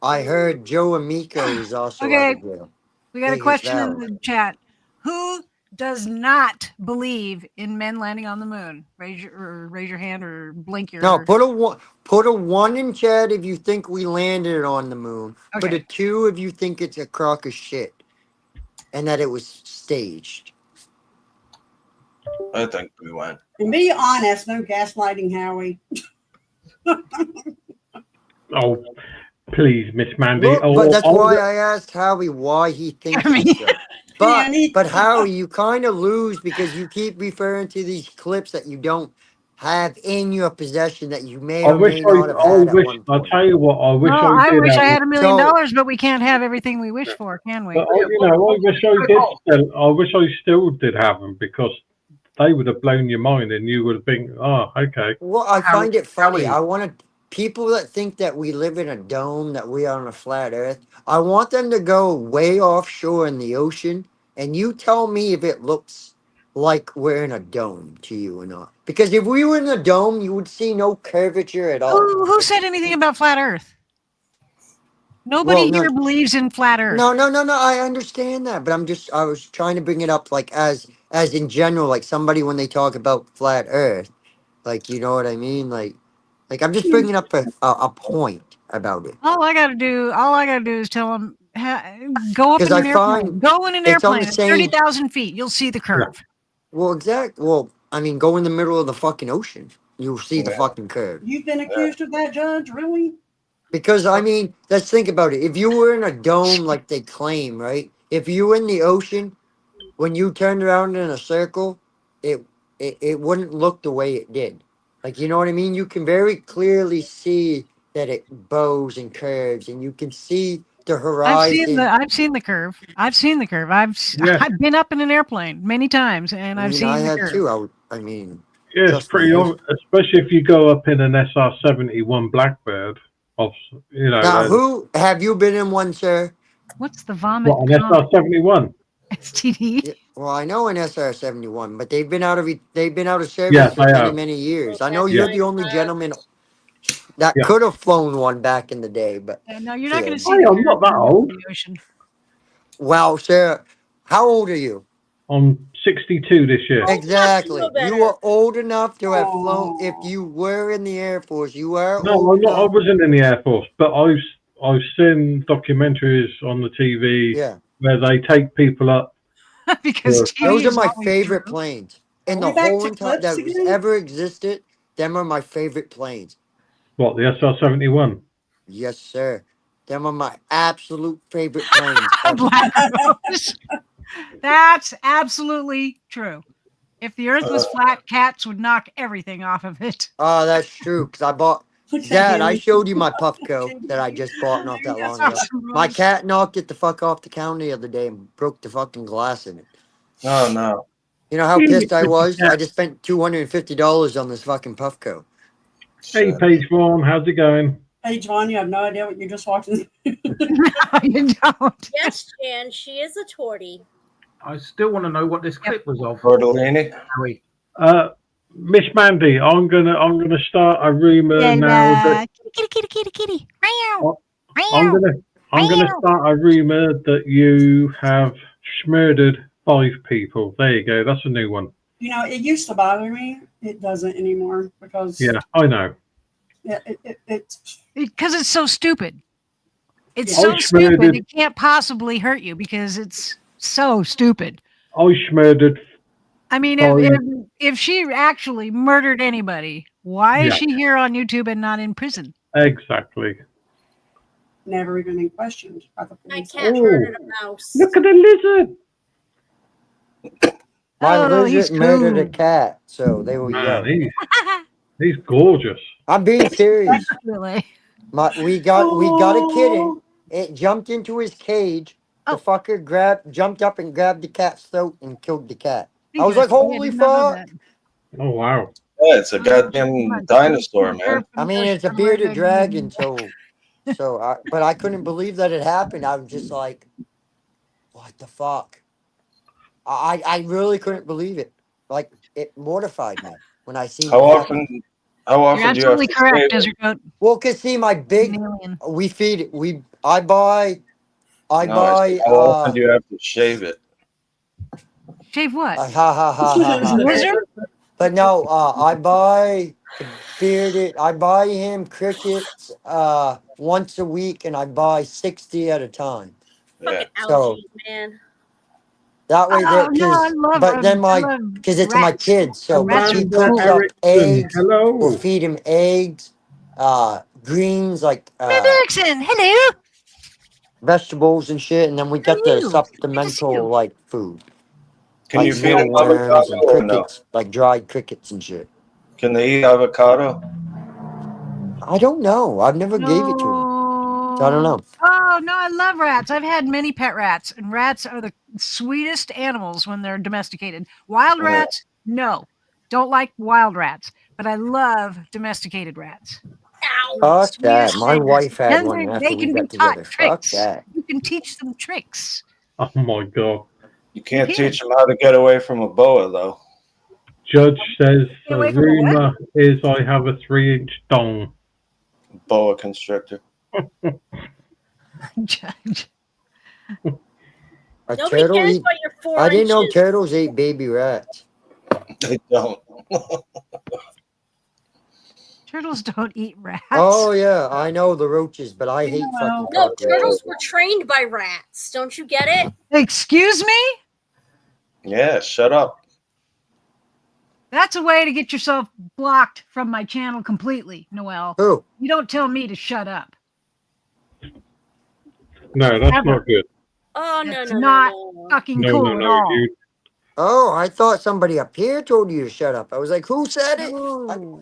I heard Joe Amico is also Okay. out of jail. We got a Vegas question Valley. in the chat. Who does not believe in men landing on the moon? Raise your hand or blink your. No, put a 1 in chat if you think we landed on the moon. Okay. Put a 2 if you think it's a crock of shit and that it was staged. I think we went. And be honest, no gaslighting, Howie. Oh, please, Miss Mandy. Look, oh, but that's oh, why I asked Howie why he thinks so. But Howie, you kind of lose because you keep referring to these clips that you don't have in your possession that you may or may not have had at one I'll point. tell you what, I wish No, I I did. wish I had $1 million, So- but we can't have everything we wish for, can we? But I wish I did. I wish I still did have them because they would have blown your mind, and you would have been, oh, okay. Well, I find it funny. Howie. I want to people that think that we live in a dome, that we are on a flat Earth. I want them to go way offshore in the ocean, and you tell me if it looks like we're in a dome to you or not. Because if we were in a dome, you would see no curvature at all. Who said anything about flat Earth? Nobody Well, no. here believes in flat Earth. No. I understand that, but I was trying to bring it up like as in general, like somebody when they talk about flat Earth, like you know what I mean, like I'm just bringing up a point about it. All I gotta do is tell them go up in 'Cause an I airplane. find Go in an it's on airplane the at same- 30,000 feet. You'll see the curve. Well, Well, I mean, go in the middle of the fucking ocean, you'll see the Yeah. fucking curve. You've been accused of that, Judge? Really? Because I mean, let's think about it. If you were in a dome like they claim, right? If you were in the ocean, when you turned around in a circle, it wouldn't look the way it did. Like, you know what I mean? You can very clearly see that it bows and curves, and you can see the horizon. I've seen the curve. I've Yeah. I've been up in an airplane many times, and I've seen I the have curve. too. I mean, Yeah, it's Just pretty nice. obvious, especially if you go up in an SR-71 Blackbird. now, who have you been in one, sir? What's the vomit? What, an SR-71? STD. Yeah, well, I know an SR-71, but they've been out of service Yes, for I many, have. many years. I know you're Yeah. the only gentleman that Yeah. could have flown one back in the day, but No, you're not going to see. Hey, the I'm curve not that in old. the ocean. wow, sir, how old are you? I'm 62 this year. Exactly. feel better. You are old enough to have flown. Aw. If you were in the Air Force, you are No, old I'm not. I enough. wasn't in the Air Force, but I've seen documentaries on the TV Yeah, where they take people up. because Yeah. TV those are is my always favorite true. planes in Are the we back whole to entire clips that was again? ever existed. Them are my favorite planes. What, the SR-71? Yes, sir. Them are my absolute favorite planes ever. Black Rose. That's absolutely true. If the Earth was flat, cats would knock everything off of it. Oh, that's true. Because I bought Okay, Dad. I Henry. showed you my Puffco that I just bought not that long ago. My cat knocked it the fuck off the counter the other day and broke the fucking glass in it. Oh no. You know how pissed I was? I just spent $250 on this fucking Puffco. Hey, Shit. Page Vaughn, how's it going? Hey, John, you have no idea what you just walked in. No, you don't. Yes, Jan, she is a tortie. I still want to know what this clip was of. Tortellini. Harry. Miss Mandy, I'm gonna start a rumor now that Kitty. I'm gonna start a rumor that you have murdered 5 people. There you go. That's a new one. You know, it used to bother me. It doesn't anymore because Yeah, I know. it's Because it's so stupid. It's Yeah. so I stupid, murdered- it can't possibly hurt you because it's so stupid. I murdered. I mean, if she actually murdered anybody, why is Yeah. she here on YouTube and not in prison? Exactly. never even in question by the My police. cat Oh. murdered a mouse. Look at the lizard. My Oh, he's lizard murdered a cool. cat, so they were Man, young. he's gorgeous. I'm being serious. Really? We got a kitten. It jumped into his cage. The Oh. fucker jumped up and grabbed the cat's throat and killed the cat. I was Interesting. like, holy did not know fuck. that. Oh wow. Yeah, it's a goddamn dinosaur, man. I mean, it's a bearded dragon, but I couldn't believe that it happened. I was just like, what the fuck? I really couldn't believe it. Like, it mortified me when I seen How it happen. often? You're How often do you have absolutely to correct, shave it? Desert Goat. Well, cause see, my big, An alien. we feed it. I buy, No, I said, how often do you have to shave it? Shave what? ha ha ha ha ha. Lizard? But no, I buy him crickets once a week, and I buy 60 at a time. Yeah. Fucking So- allergies, man. That way, Oh, no, I love but then I love because it's my rats. kids, so Rats he are Amanda cooks up Erickson, eggs. We'll hello. feed him eggs, greens like Red Erickson, hello. vegetables and shit, and then we got the Hello. Good to see you. supplemental like food, Can like you feed them mealworms and avocado or no? crickets, like dried crickets and shit. Can they eat avocado? I don't know. I've never gave it to him, so I don't know. Oh no, I love rats. I've had many pet rats, and rats are the sweetest animals when they're domesticated. Wild Yeah. rats, no, don't like wild rats, but I love domesticated rats. Ow. Fuck that. Sweetest My things. wife had Then one they after we can be got taught together. Fuck tricks. that. You can teach them tricks. Oh my god. You can't Yeah. teach them how to get away from a boa, though. Judge says Get the away from the what? rumor is I have a 3-inch dong. Boa constrictor. Judge. A Nobody turtle cares eat, about your 4 I didn't know inches. turtles ate baby rats. They don't. Turtles don't eat rats. Oh yeah, I know the roaches, but I hate fucking No, cockroaches. turtles were trained by rats. Don't you get it? Excuse me? Yeah, shut up. That's a way to get yourself blocked from my channel completely, Noel. Who? You don't tell me to shut up. No, that's Ever. not good. Oh, no, That's no, not no, no. Fucking No, cool no, at no, all. dude. Oh, I thought somebody up here told you to shut up. I was like, who said it? No.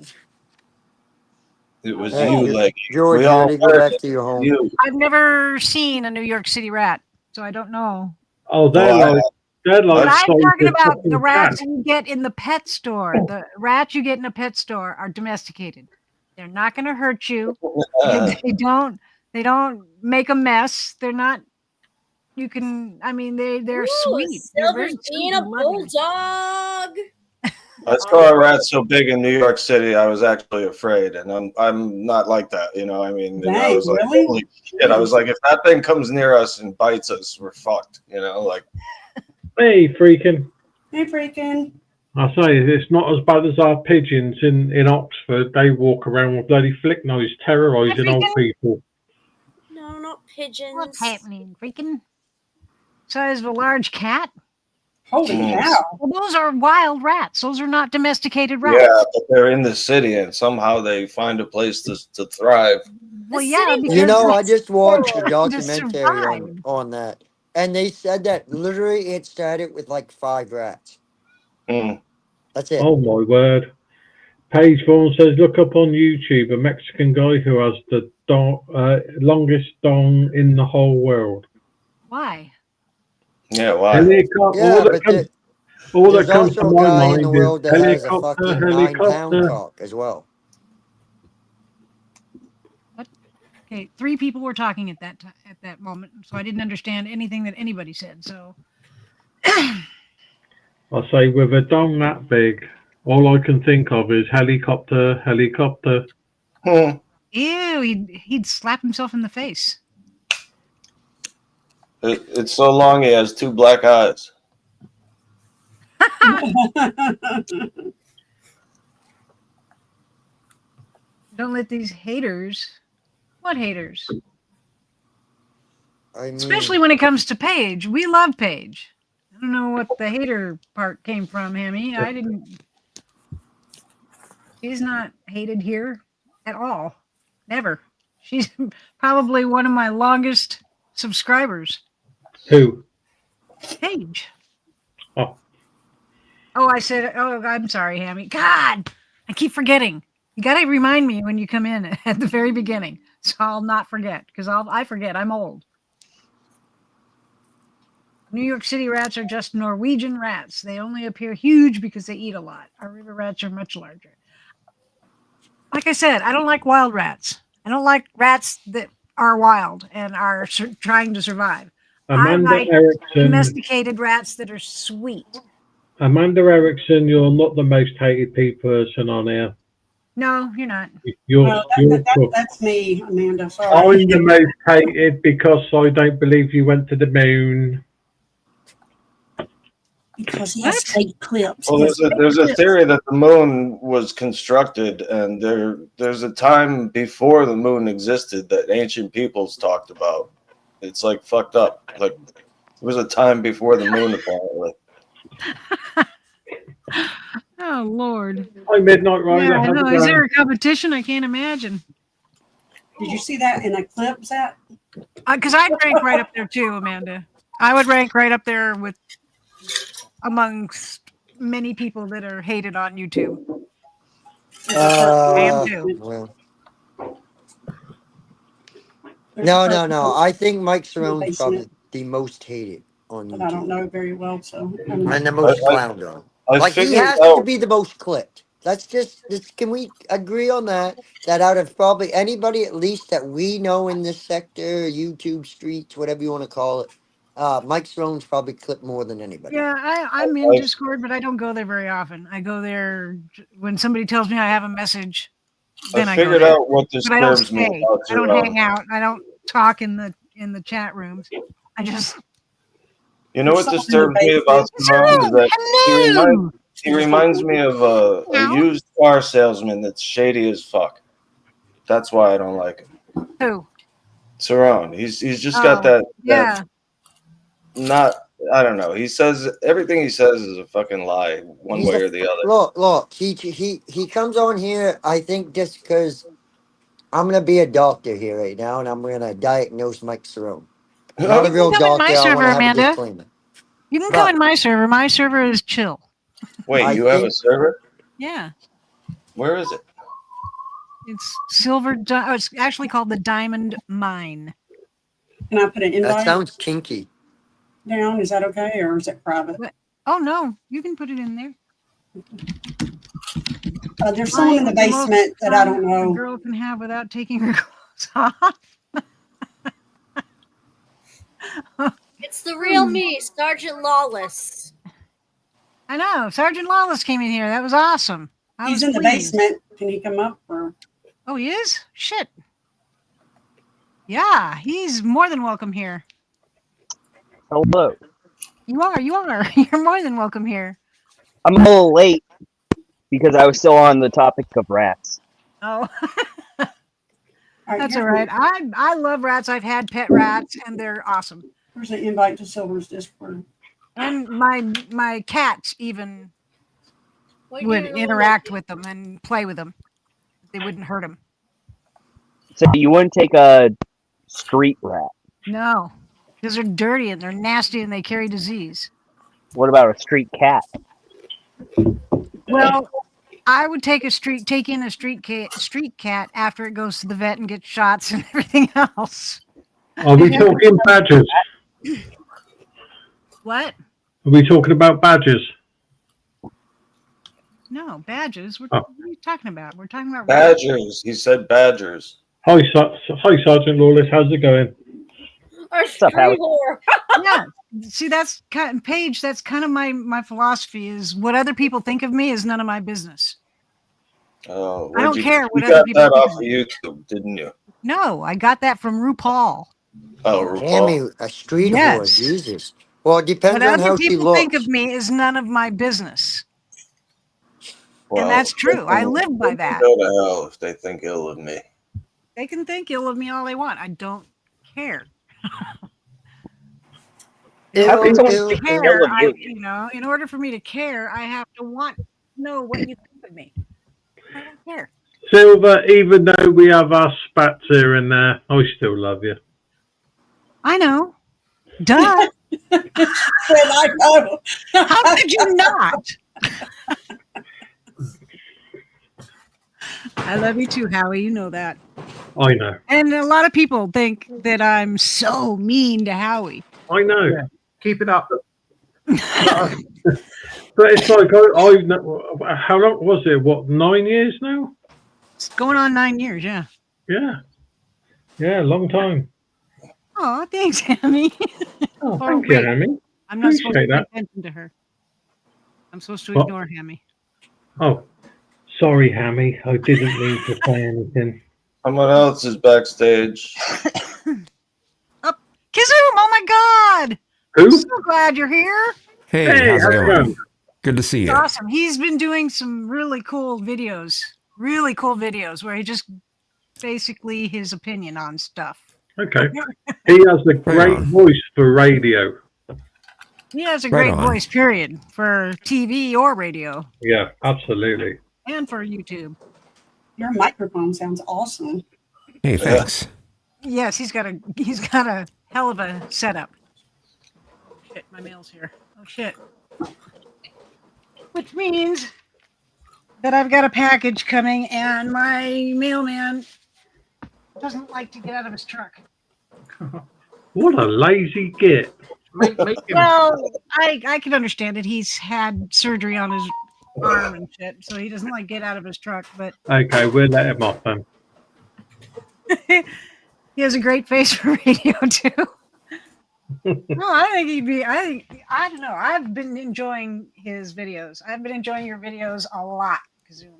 It was Hey, you, like George, we you all ready to go heard back to your home? you. I've never seen a New York City rat, so I don't know. Oh, they're Well, like they're like. But I'm sold talking to about fucking the rats cats. you get in the pet store. The rats you get in a pet store are domesticated. They're not going to hurt you. They don't make a mess. They're not. You can. I mean, they're Ooh, sweet. They're very Silver's sweet being a and loving. bulldog. I saw a rat so big in New York City, I was actually afraid, and I'm not like that, you know. I mean, and I Dang, was like, really? holy shit! I was like, if that thing comes near us and bites us, we're fucked, you know. Like, Hey, freaking! Hey, freaking. I say it's not as bad as our pigeons in Oxford. They walk around with bloody flick nose, terrorising old freaking- people. No, pigeons. What's happening? Freaking size of a large cat? Holy Mm. cow. Well, those are wild rats. Those are not domesticated rats. Yeah, but they're in the city and somehow they find a place to thrive. Well, The yeah, city because You know, I Yes. just watched a to documentary survive. on that, and they said that literally it started with like 5 rats. Mm. That's it. Oh my word. Paige Vaughan says, look up on YouTube a Mexican guy who has the longest dong in the whole world. Why? Yeah, why? Helicopter. Yeah, but all there's that comes to also a my guy in mind the is world that has a helicopter, fucking 9-pound helicopter. cock as well. Okay, 3 people were talking at that moment, so I didn't understand anything that anybody said. So I say, with a dong that big, all I can think of is helicopter, helicopter. Hmm. ew, he'd slap himself in the face. It's so long he has 2 black eyes. Don't let these haters. What haters? I mean, Especially when it comes to Paige. We love Paige. I don't know what the hater part came from, Hammy. I didn't. She's not hated here at all. Never. She's probably one of my longest subscribers. Who? Paige. Oh. Oh, I said, oh, I'm sorry, Hammy. God, I keep forgetting. You got to remind me when you come in at the very beginning, so I'll not forget, because I forget. I'm old. New York City rats are just Norwegian rats. They only appear huge because they eat a lot. Our river rats are much larger. Like I said, I don't like wild rats. I don't like rats that are wild and are trying to survive. Amanda I like Erickson. domesticated rats that are sweet. Amanda Erickson, you're not the most hated person on here. No, you're not. Well, that's me, Amanda. Sorry. I'm the most hated because I don't believe you went to the moon. Because he has fake clips. Well, there's a theory that the moon was constructed, and there's a time before the moon existed that ancient peoples talked about. It's like fucked up. Like there was a time before the moon, apparently. Oh Lord. Hi, Midnight Rider. Yeah, I how's know. it Is going? there a competition? I can't imagine. Did you see that in a clip, Zach? Because I'd rank right up there too, Amanda. I would rank right up there with amongst many people that are hated on YouTube. I am too. well. No. I think Mike Cerrone's probably the most hated on But I don't YouTube. know very well, so. And the most clowned on. I Like, he figured has out- to be the most clipped. Can we agree on that? That out of probably anybody at least that we know in this sector, YouTube streets, whatever you want to call it, Mike Cerrone's probably clipped more than anybody. Yeah, I'm in Discord, but I don't go there very often. I go there when somebody tells me I have a message. Then I go figured there. out what But I don't disturbs me stay. about I don't Cerrone. hang out. I don't talk in the chat rooms. I just. You know what Something disturbs me basically- about Cerrone is that Hello. he reminds me of a used car salesman that's shady as fuck. That's why I don't like him. Who? Cerrone. He's just got that. Yeah. Not. I don't know. He says everything he says is a fucking lie, one He's way a- or the other. Look, he comes on here, I think, just because I'm going to be a doctor here right now, and I'm going to diagnose Mike Cerrone. I'm not a real come in my doctor. I server, want to have Amanda. a disclaimer. You can come in my server. My server is chill. Wait, I you have a think- server? Yeah. Where is it? It's it's actually called the Diamond Mine. Can I put an That invite sounds kinky. down? Is that okay, or is it private? Oh no, you can put it in there. There's someone in the basement that I don't A know. girl can have without taking her clothes off. It's the real me, Sergeant Lawless. I know. Sergeant Lawless came in here. That was awesome. I He's was in the pleased. basement. Can he come up? Or Oh, he is? Shit. Yeah, he's more than welcome here. Hello. You are. You're more than welcome here. I'm a little late because I was still on the topic of rats. Oh. That's all right. I love rats. I've had pet rats, and they're awesome. Here's an invite to Silver's Discord. And my cats even What would do you interact with them and play with them. They wouldn't hurt them. So you wouldn't take a street rat? No, because they're dirty and they're nasty and they carry disease. What about a street cat? Well, I would take in a street cat after it goes to the vet and gets shots and everything else. Are we talking badgers? What? Are we talking about badgers? No, badges. What Oh. are you talking about? We're talking about Badgers. He said badgers. Hi, Sergeant Lawless. How's it going? Or up, Howard? street whore. Yeah. See, that's kind of, Paige. That's kind of my philosophy. Is what other people think of me is none of my business. Oh, I don't care what You other got people that think off of of me. YouTube, didn't you? No, I got that from RuPaul. Oh, RuPaul. Tammy, a street Yes. whore. Jesus. Well, it depends What on other how she people looks. think of me is none of my business. Well, And that's true. I live by they can that. Go to hell if they think ill of me. They can think ill of me all they want. I don't care. How can someone Ew, think ew, ill ew. of you? In order for me to care, I have to know what you think of me. I don't care. Silver, even though we have our spats here and there, I still love you. I know. Duh. I know. How could you not? I love you too, Howie. You know that. I know. And a lot of people think that I'm so mean to Howie. I know. Yeah. Keep it up. But it's like, how long was it? What, 9 years now? It's going on 9 years, yeah. Yeah. Yeah, long time. Oh, thanks, Hammy. Oh, Oh, thank you, wait. Hammy. I'm not supposed to Appreciate pay that. attention to her. I'm supposed to What? ignore Hammy. Oh, sorry, Hammy. I didn't mean to say anything. Someone else is backstage. Kizoom! Oh my God! Who? I'm so glad you're here. Hey, Hey, how's it how's it going? going? Good to see It's you. awesome. He's been doing some really cool videos. Really cool videos where he just basically his opinion on stuff. Okay. He has a great on. voice for radio. He has a Right great on. voice, period, for TV or radio Yeah, absolutely. and for YouTube. Your microphone sounds awesome. Hey, thanks. Yes, he's got a hell of a setup. Shit, my mail's here. Oh shit. Which means that I've got a package coming and my mailman doesn't like to get out of his truck. What a lazy git. Make him. Well, I can understand it. He's had surgery on his arm and shit, so he doesn't like get out of his truck, but Okay, we'll let him off then. he has a great face for radio too. No, I think he'd be. I don't know. I've been enjoying his videos. I've been enjoying your videos a lot, Kazoom.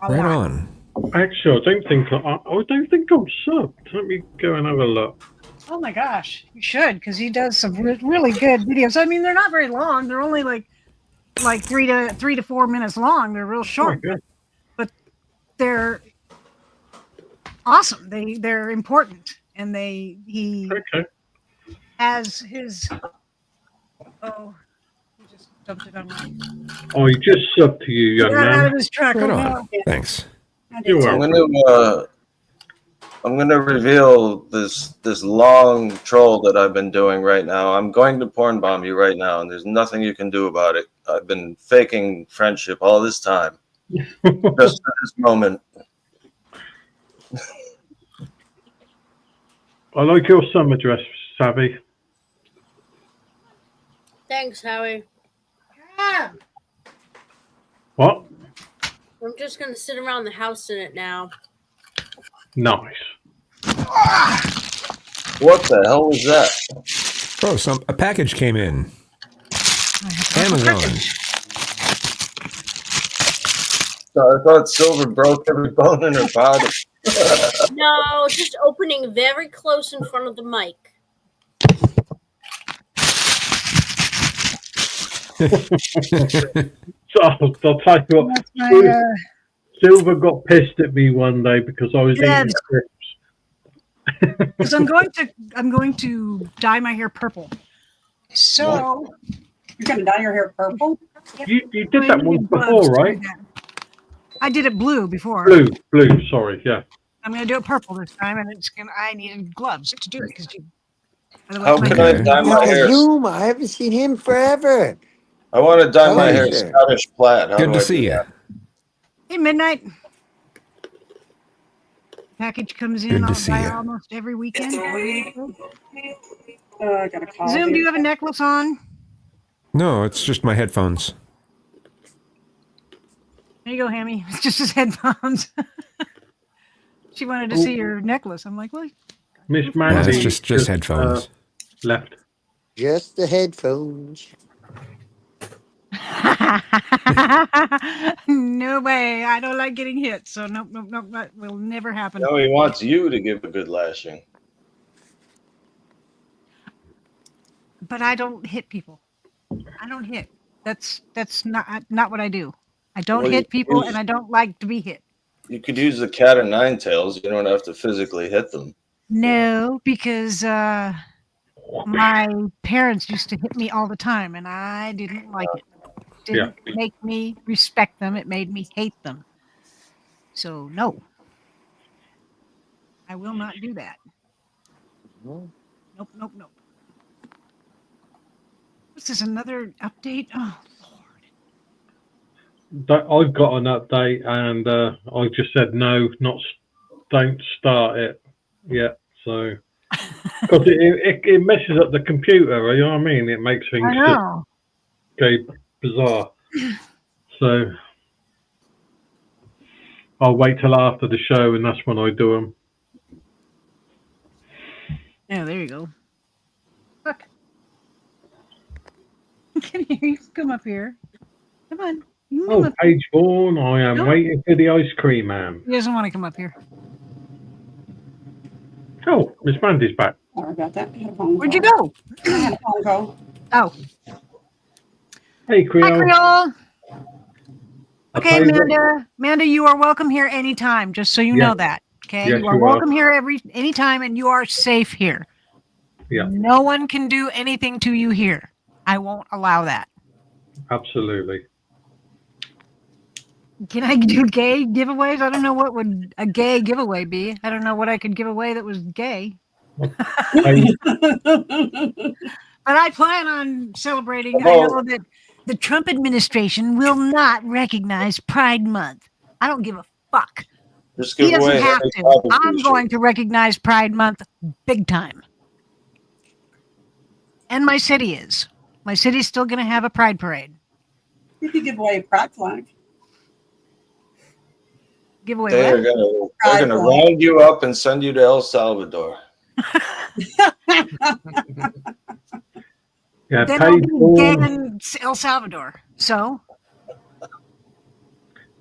A Right lot. on. Actually, I don't think I'm subbed. Let me go and have a look. Oh my gosh, you should, because he does some really good videos. I mean, they're not very long. They're only like 3 to 4 minutes long. They're real short, Okay. but they're awesome. They're important, and he Okay. has his. Oh, he just dumped it on my. I just subbed to you, young Got out of man. his truck. Right Oh, on. no. Thanks. I did You're too. welcome. I'm gonna reveal this long troll that I've been doing right now. I'm going to porn bomb you right now, and there's nothing you can do about it. I've been faking friendship all this time, just at this moment. I like your summer dress, Savvy. Thanks, Howie. What? I'm just gonna sit around the house in it now. Nice. What the hell was that? Oh, a package came in. Amazon. I thought Silver broke every bone in her body. No, just opening very close in front of the mic. So I'll tell you what. That's my, Silver got pissed at me one day because I was Yeah, eating crisps. Because I'm going to dye my hair purple. So You're going to dye your hair purple? You did that once before, right? I did it blue before. Blue. Sorry, yeah. I'm going to do it purple this time, and I needed gloves to do it because How can I dye my hair? Zoom, I haven't seen him forever. I want to dye my Oh, hair sure. Scottish plaid. How Good do to I see do you. that? Hey, Midnight. Package comes in Good to see you. almost every weekend. I got a call. Zoom, do you have a necklace on? No, it's just my headphones. There you go, Hammy. It's just his headphones. She wanted to see your necklace. I'm like, what? Miss No, Mandy. it's just headphones. Left. Just the headphones. No way. I don't like getting hit. So nope. That will never happen. No, he wants you to give a good lashing. But I don't hit people. I don't hit. That's not what I do. I don't Well, hit people, you- and I don't like to be hit. You could use the cat o' nine tails. You don't have to physically hit them. No, because my parents used to hit me all the time, and I didn't like it. Didn't make me respect them. It made me hate them. So no, I will not do that. Nope. What's this? Another update? Oh, I've got an update, and I just said no, don't start it yet. So because it messes up the computer, you know what I mean? It makes things I know. go bizarre. So I'll wait till after the show, and that's when I do them. Yeah, there you go. Look. Can you come up here? Come on. You can come Oh, up here. Paige Vaughan, I am No. waiting for the ice cream man. He doesn't want to come up here. Oh, Miss Mandy's back. Sorry about that. I had a phone Where'd you call. go? I had a phone call. Oh. Hey, Creole. Hi, Creole. Okay, tell you what- Amanda. Amanda, you are welcome here anytime, just so you know Yes. that. Okay? Yes, you are you are. welcome here anytime, and you are safe here. Yeah, No one can do anything to you here. I won't allow that. absolutely. Can I do gay giveaways? I don't know what would a gay giveaway be. I don't know what I could give away that was gay. Paige, But I plan on celebrating. I Well- know that the Trump administration will not recognize Pride Month. I don't give a fuck. Just He give doesn't away have any to. coffee I'm t-shirt. going to recognize Pride Month big time. And my city is. My city's still going to have a Pride Parade. You could give away a pride flag. Give away They're what? gonna Pride flag. round you up and send you to El Salvador. yeah, Then I'll Paige be gay Vaughan. in El Salvador. So,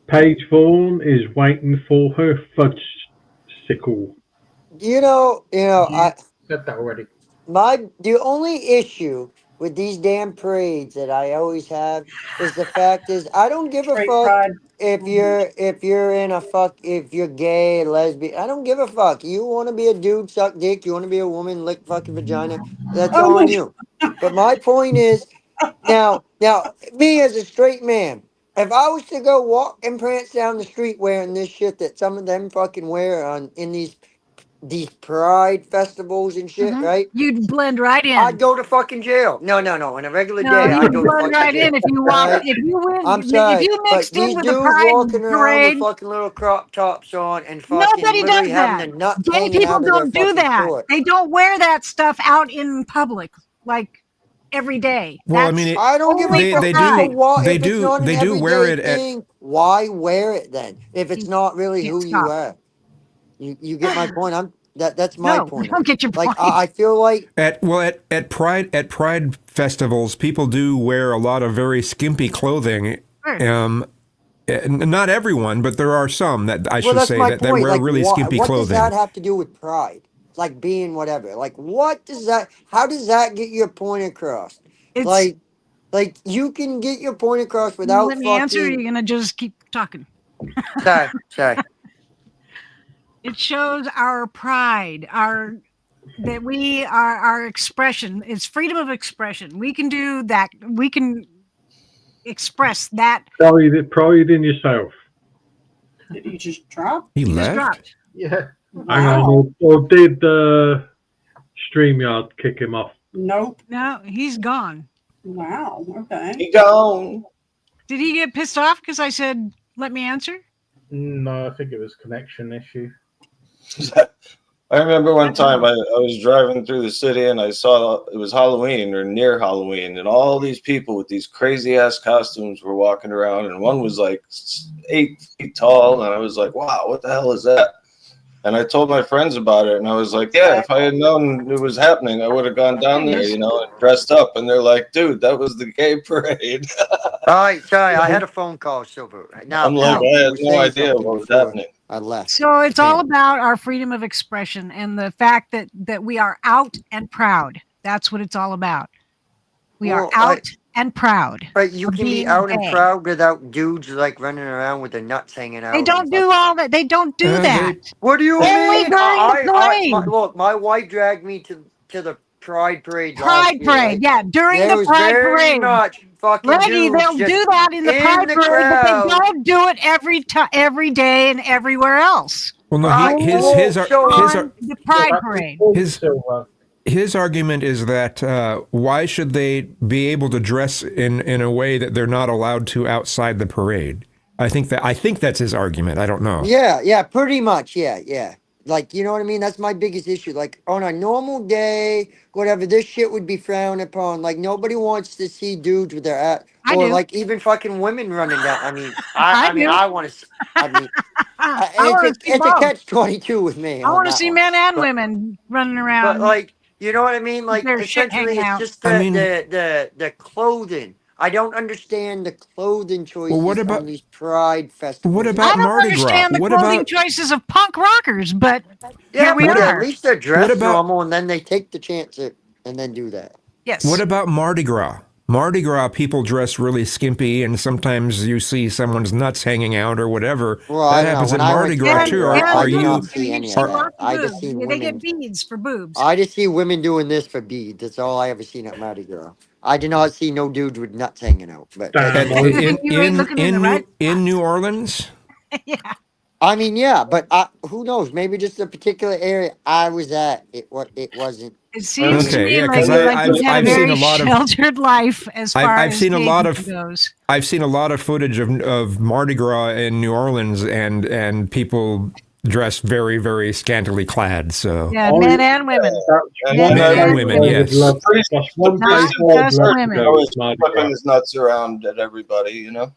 Paige Vaughan is waiting for her fudge sickle. You know, I Said that already. the only issue with these damn parades that I always have is the fact is I don't give a Straight fuck pride. if you're in a fuck if you're gay, lesbian. I don't give a fuck. You want to be a dude, suck dick. You want to be a woman, lick fucking vagina. That's Oh on my- you. But my point is, now, me as a straight man, if I was to go walk and prance down the street wearing this shit that some of them fucking wear in these pride festivals and shit, Mhm. right? You'd blend right in. I'd go to fucking jail. No. On a regular No, day, you'd I'd go to blend fucking right jail. in if you walk. Right? If you win, I'm if sorry, you but mixed in these with the dudes Pride walking around Parade, with fucking little crop tops on and fucking nobody literally does having that. the nuts Gay hanging people out of their don't do fucking that. shorts. They don't wear that stuff out in public like every day. Well, I mean, I don't give a they- fuck. they So do- why, they if do- it's not an they do wear everyday it at- thing, why wear it then? If it's not really Can't who stop. you are, you get my point. That's my No, point. I don't get your Like point. I feel like At Pride festivals, people do wear a lot of very skimpy clothing. Sure. Not everyone, but there are some that I well, should that's say my that point. wear Like really skimpy what does clothing. that have to do with pride? Like being whatever. Like what does that? How does that get your point across? It's, Like you can get your point across without let me answer. Or fucking. you're gonna just keep talking. Sorry. It shows our pride, our expression. It's freedom of expression. We can do that. We can express that. Pride in yourself. Did he just drop? He Just left. dropped. Yeah. Hang on, or did StreamYard kick him off? Nope. No, he's gone. Wow. Okay. He gone. Did he get pissed off because I said, let me answer? No, I think it was connection issue. I remember one time I was driving through the city and I saw it was Halloween or near Halloween, and all these people with these crazy ass costumes were walking around, and one was like 8 feet tall, and I was like, wow, what the hell is that? And I told my friends about it, and I was like, yeah, if I had known it was happening, I would have gone down there, you know, and dressed up. And they're like, dude, that was the gay parade. All right, sorry, I had a phone call, Silver. Now, I'm like, I had no idea what was happening. I left. So it's all about our freedom of expression and the fact that we are out and proud. That's what it's all about. We are out and proud. But you can be being out and gay. proud without dudes like running around with their nuts hanging out. They don't do all that. They don't do that. What do you Only mean? during the parade. Look, my wife dragged me to the Pride Parade. Pride parade, yeah, during There the was Pride very parade. much fucking Leggy, dudes they'll just do that in the Pride parade, but crowd. they don't do it every day and everywhere else. Well, no, On the Pride parade. His argument is that why should they be able to dress in a way that they're not allowed to outside the parade? I think that's his argument. I don't know. Yeah, pretty much. Yeah. Like, you know what I mean? That's my biggest issue. Like, on a normal day, whatever, this shit would be frowned upon. Like, nobody wants to see dudes with their ass. Or, like, even fucking women running down. I mean, I want to. I mean, it's a catch-22 with me. I want to see men and women running around. But, like, you know what I mean? Like, their shit essentially, hanging it's out. just I mean- the clothing. I don't understand the clothing choices on these Pride festivals. What I about don't Mardi Gras? understand the What clothing about choices of punk rockers, but Yeah, here we but are. at least they're dressed What about- normal, and then they take the chance and then do that. Yes. what about Mardi Gras? Mardi Gras people dress really skimpy, and sometimes you see someone's nuts hanging out or whatever. Well, I that don't know. happens in When I Mardi went to Gras Mardi too. Gras, Are I did you? not see any of that. I just seen They get women. beads for boobs. I just see women doing this for beads. That's all I ever seen at Mardi Gras. I did not see no dudes with nuts hanging out. But In New Orleans? I mean, yeah, but who knows? Maybe just a particular area I was at. It wasn't. It seems to Okay, me yeah, like, 'cause you've had I've a seen very a lot of- sheltered life as far I've as seen a lot of dating goes. I've seen a lot of footage of Mardi Gras in New Orleans, and people dress very, very scantily clad. So Yeah, men and women. Men and women, yes. That's one Not place I'd just love to women. go Always is Mardi flipping Gras. his nuts around at everybody, you know?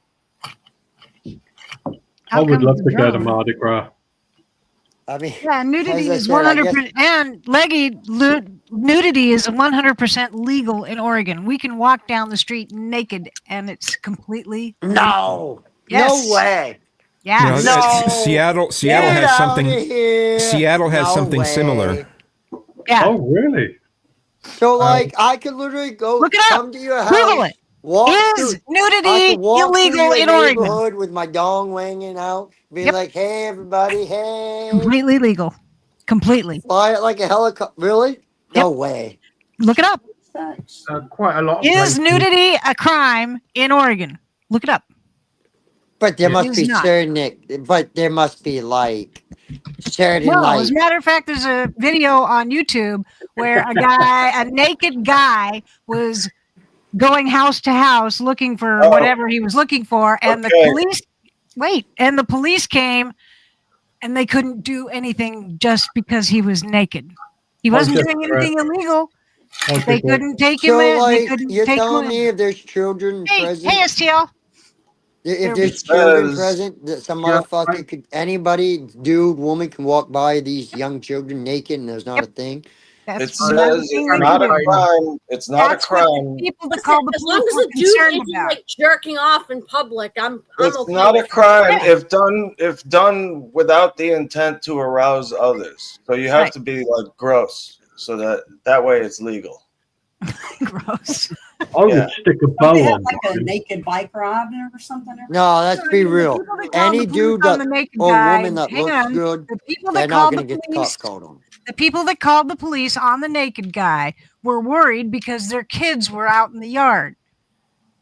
I would love to go to drone? Mardi Gras. I mean, Yeah, nudity as is I said, I 100%, and nudity is 100% legal in Oregon. We can walk down the street naked, and it's completely No. Yes. No way. Yes. Seattle Get has outta something. here. Seattle has No something way. similar. Yeah. Oh, really? So, like, I could literally go Look it up. come to your house. Google it. Walk Is through- I nudity could walk illegal through your in Oregon? neighborhood with my dong hanging out, be Yep. like, "Hey, everybody, hey!" Completely legal. Completely. Fly it like a helicopter. Really? No way. Look it up. Quite a lot. Of Is places- nudity a crime in Oregon? Look it up. But there must It's be not. certain. But there must be like certain No, like. as a matter of fact, there's a video on YouTube where a naked guy was going house to house looking for whatever he was looking for, and the police came, and they couldn't do anything just because he was naked. He wasn't doing anything illegal. They couldn't take him So, in. They like, couldn't you're take him telling in. me if there's children present, Hey, STL. if there's children present, that some motherfucker could, anybody, dude, woman, can walk by these young children naked, and there's not a thing. It says it's not a crime. It's not a crime. People that call the As long as police the were dude concerned isn't about. like jerking off in public, I'm It's okay not a with it. crime if done without the intent to arouse others. So you have Right. to be like gross, so that way it's legal. Gross. I would stick a bow They have on like a mine. naked bike ride or something. No, let's be real. People that call Any the police dude on that the naked or guy, woman that hang looks on, good, the people they're that not called going the to get the police, cops called on. the people that called the police on the naked guy were worried because their kids were out in the yard.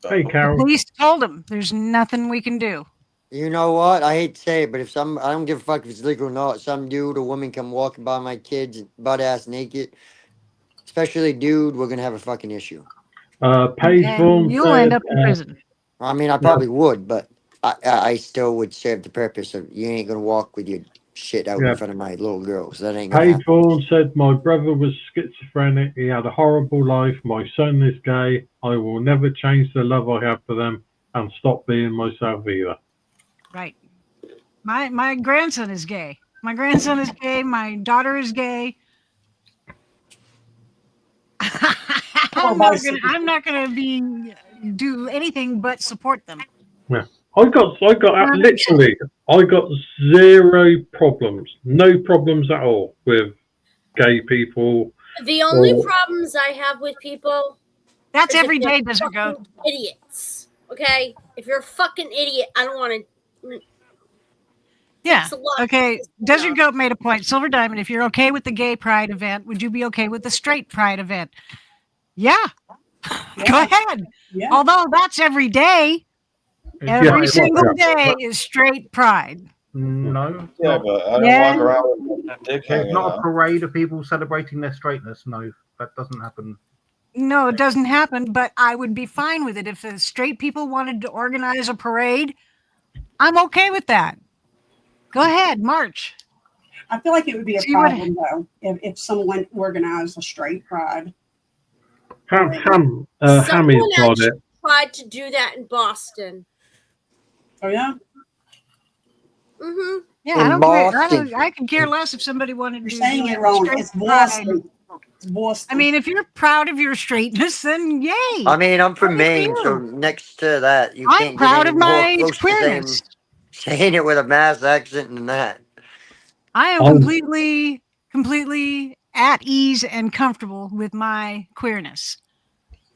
Hey, The Carol. police told them there's nothing we can do. You know what? I hate to say it, but if some, I don't give a fuck if it's legal or not. Some dude or woman come walking by my kids butt ass naked, especially dude, we're gonna have a fucking issue. Paige And Vaughan you'll end said, up in prison. I mean, I probably would, but I still would serve the purpose of you ain't gonna walk with your shit out Yeah. in front of my little girls. That ain't gonna Paige happen. Vaughan said, my brother was schizophrenic. He had a horrible life. My son is gay. I will never change the love I have for them and stop being myself either. Right. My grandson is gay. My grandson is gay. My daughter is gay. I'm not gonna do anything but support them. Yeah. I got literally, I got zero problems. No problems at all with gay people. The only or- problems I have with people. That's is if every they're day, Desert Goat. fucking idiots. Okay? If you're a fucking idiot, I don't want to. Yeah. It's a lot. Okay. Desert Goat made a point. Silver Diamond, if you're okay with the gay pride event, would you be okay with the straight pride event? Yeah. Go ahead. Yeah. Although that's every day. Every Yeah. single Yeah. day is straight pride. No. Yeah, but I don't Yeah. walk around with a dick There's hanging not a out. parade of people celebrating their straightness. No, that doesn't happen. No, it doesn't happen, but I would be fine with it. If the straight people wanted to organize a parade, I'm okay with that. Go ahead, march. I feel like it would be a See what- problem though if someone organized a straight pride. Hammy's Someone got actually it. tried to do that in Boston. Oh yeah. Mm-hmm. Yeah, I In don't care. Boston. I could care less if somebody wanted You're to. saying do it wrong. straight It's pride. Boston. It's Boston. I mean, if you're proud of your straightness, then yay. I mean, I'm from Good for Maine, you. so next to that, you I'm can't proud get of any more my close to queerness. saying it with a mass accent than that. I am Oh. completely at ease and comfortable with my queerness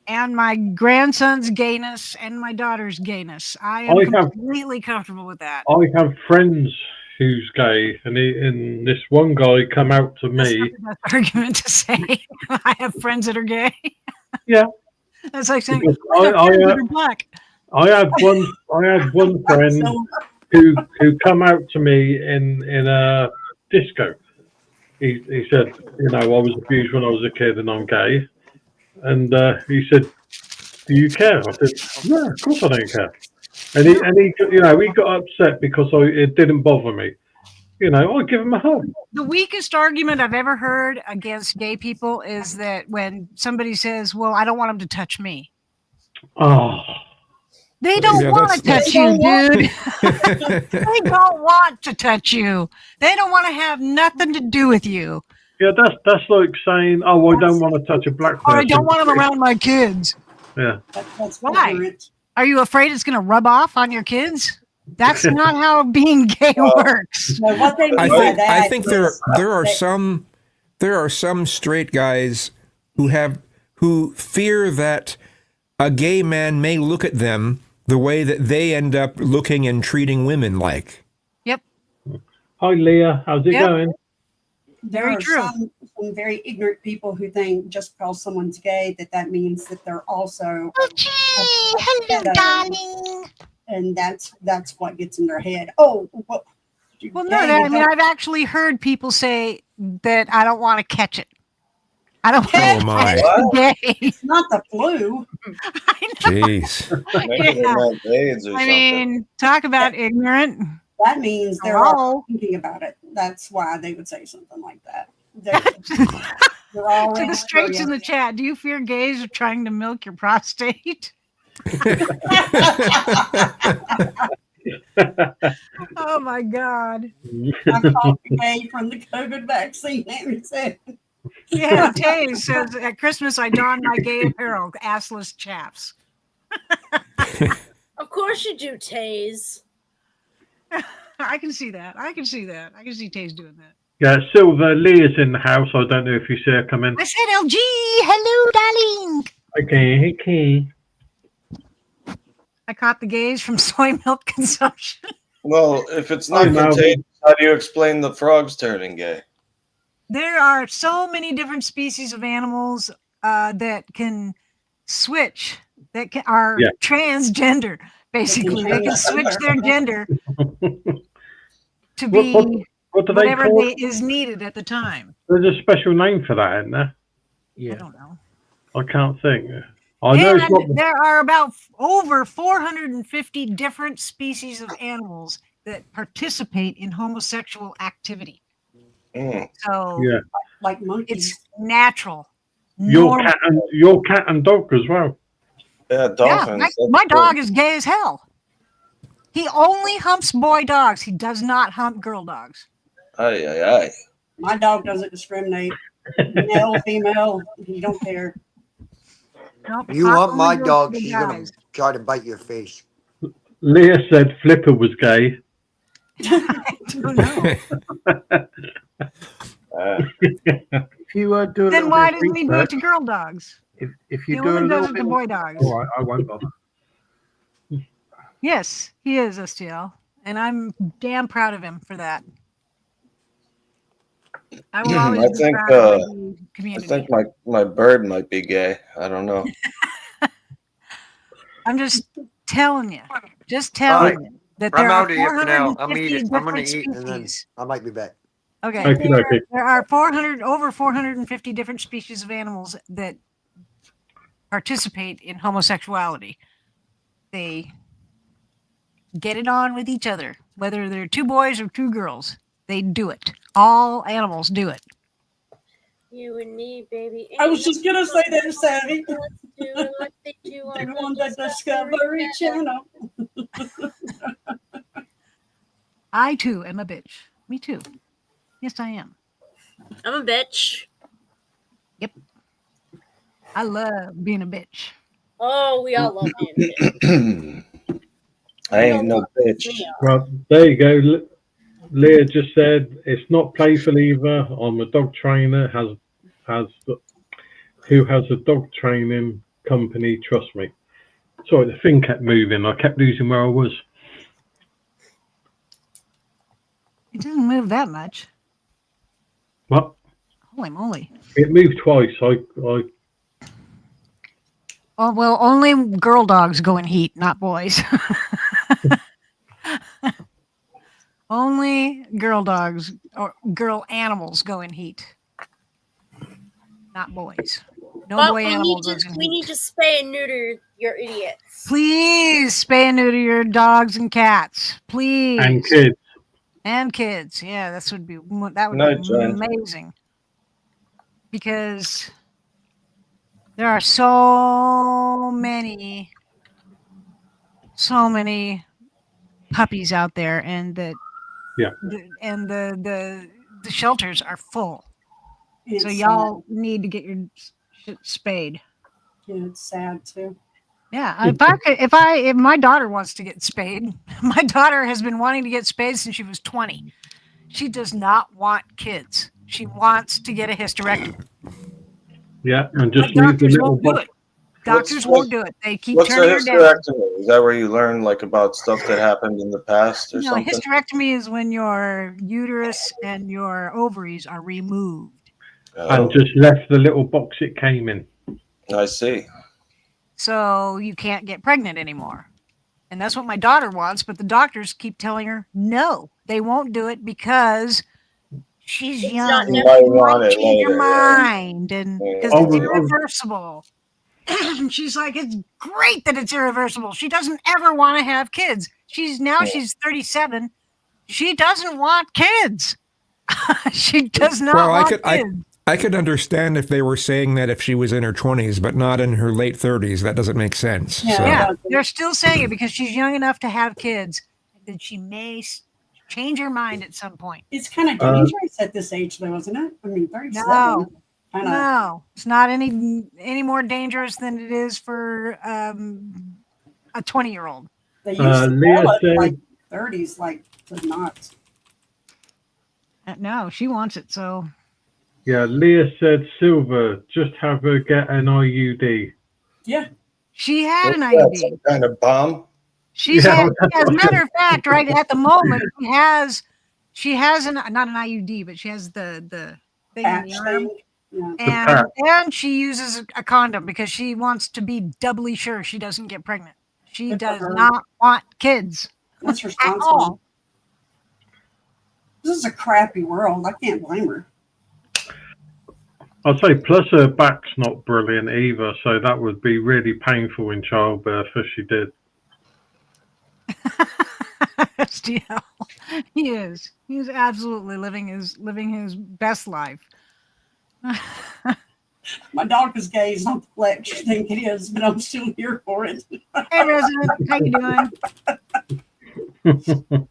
and my grandson's gayness and my daughter's gayness. I am I have- completely comfortable with that. I have friends who's gay, and this one guy come out to That's me. not the best argument to say. I have friends that are gay. Yeah. That's like saying Because I have I- friends I, that are black. I had one friend who come out to me in a disco. He said, you know, I was abused when I was a kid and I'm gay. And he said, do you care? I said, yeah, of course I don't care. And he you know, he got upset because it didn't bother me. You know, I give him a hug. The weakest argument I've ever heard against gay people is that when somebody says, well, I don't want them to touch me. Oh, They don't Yeah, want to that's- touch you, dude. They don't want to touch you. They don't want to have nothing to do with you. yeah, that's like saying, oh, I don't want to touch a black person. Or I don't want them around my kids. Yeah. That's Why? ignorant. Are you afraid it's going to rub off on your kids? That's not how being gay works. No, what they mean I by think that I think there is are that- there are some straight guys who fear that a gay man may look at them the way that they end up looking and treating women like. Yep. Hi, Leah. How's it Yep. going? there Very are true. some very ignorant people who think just because someone's gay that means that they're also Hello, darling. and that's what gets in their head. Oh, well, Well, no, I mean, I've actually heard people say that I don't want to catch it. I don't Oh want to my. catch the gay. it's not the flu. Jeez. Maybe they Yeah. meant AIDS or I something. mean, talk about ignorant. That means they're Hello? all thinking about it. That's why they would say something like that. They're To already the straights in the chat, do you fear gays are trying to milk your prostate? Oh my God. I caught the gay from the COVID vaccine. Amy said. Yeah, Tay says at Christmas I don my gay apparel, assless chaps. Of course you do, Taze. I can see that. I can see Tay's doing that. Yeah, Silver, Leah's in the house. I don't know if you see her come in. I said LG, hello, darling. Okay. I caught the gaze from soy milk consumption. Well, if it's not Hi, Malvin. contagious, how do you explain the frogs turning gay? There are so many different species of animals that can switch, that are Yeah. transgender. Basically, they can switch their gender to What- be What do they whatever call it? is needed at the time. There's a special name for that, isn't there? I Yeah. don't know. I can't think. I know it's not. And there are about over 450 different species of animals that participate in homosexual activity. Mm. So Yeah, Like monkeys. it's natural. your normal. cat and dog as well. Yeah, Yeah, dolphins. my dog is gay as hell. He only humps boy dogs. He does not hump girl dogs. Aye, aye, aye. My dog doesn't discriminate. Male, female, he don't care. Nope, You hot want my only goes dog, to the she's gonna guys. try to bite your face. Leah said Flipper was gay. I don't know. Uh, If you do a Then little why bit of doesn't he do it research, to girl dogs? if He you do a only does little it bit, to boy dogs. all right, I won't bother. Yes, he is STL, and I'm damn proud of him for that. I will always I be think, proud of my I community. think my bird might be gay. I don't know. I'm just telling you, you that there I'm are out of here for now. I'm 450 eating. I'm gonna different eat, and then species. I might be back. Okay, Okay. there are over 450 different species of animals that participate in homosexuality. They get it on with each other, whether they're two boys or two girls. They do it. All animals do it. You and me, baby. I was just gonna say that, Savvy. Let's do it like they do On the Discovery Channel. I too am a bitch. Me too. Yes, I am. I'm a bitch. I love being a bitch. Oh, we all love being a bitch. I ain't no bitch. Well, there you go. Leah just said it's not playful either. I'm a dog trainer. Who has a dog training company? Trust me. Sorry, the thing kept moving. I kept losing where I was. It doesn't move that much. What? Holy moly. It moved twice. Oh, well, only girl dogs go in heat, not boys. Only girl dogs or girl animals go in heat, not boys. No But boy we need animal to goes in we heat. need to spay and neuter your idiots. Please spay and neuter your dogs and cats. Please. And kids. And kids. Yeah, that would be No, be Jen. amazing. Because there are so many puppies out there, and that Yeah. the shelters are full. It's So y'all need to get your shit spayed. Yeah, it's sad too. Yeah, if my daughter wants to get spayed, my daughter has been wanting to get spayed since she was 20. She does not want kids. She wants to get a hysterectomy. Yeah, and just But leave the doctors little won't do box. it. Doctors won't do it. They keep What's a turning her down. hysterectomy? Is that where you learn like about stuff that happened in the past or No, something? hysterectomy is when your uterus and your ovaries are removed. And just left the little box it came in. I see. So you can't get pregnant anymore. And that's what my daughter wants, but the doctors keep telling her no, they won't do it because she's It's young. not You might want it Change your later. Yeah. mind, and because Oh, it's well, irreversible. She's like, it's great that it's irreversible. She doesn't ever want to have kids. She's 37. She doesn't want kids. She does not Well, want I kids. could understand if they were saying that if she was in her 20s, but not in her late 30s. That doesn't make sense. Yeah. So. Yeah, they're still saying it because she's young enough to have kids. That she may change her mind at some point. It's kind of dangerous at this age, though, isn't it? I mean, 37. No. Kinda, No, it's not any more dangerous than it is for a 20-year-old. They used to Leah call it said- like 30s, like to not. No, she wants it. So Yeah, Leah said, Silver, just have her get an IUD. Yeah. She had an What's that, IUD. some kind of bomb? She's Yeah, had, that's as a what I matter of fact, right at the moment, she has an not an IUD, but she has the thing in the Patch arm, thing. Yeah. and she uses a condom because she wants to be doubly sure she doesn't get pregnant. She Good for does her. not want kids That's at responsible. all. This is a crappy world. I can't blame her. I'd say plus her back's not brilliant either, so that would be really painful in childbirth if she did. STL. He is. He's absolutely living his best life. My dog is gay. He's not the flex you think it is, but I'm still here for it. Hey, resident, how you doing?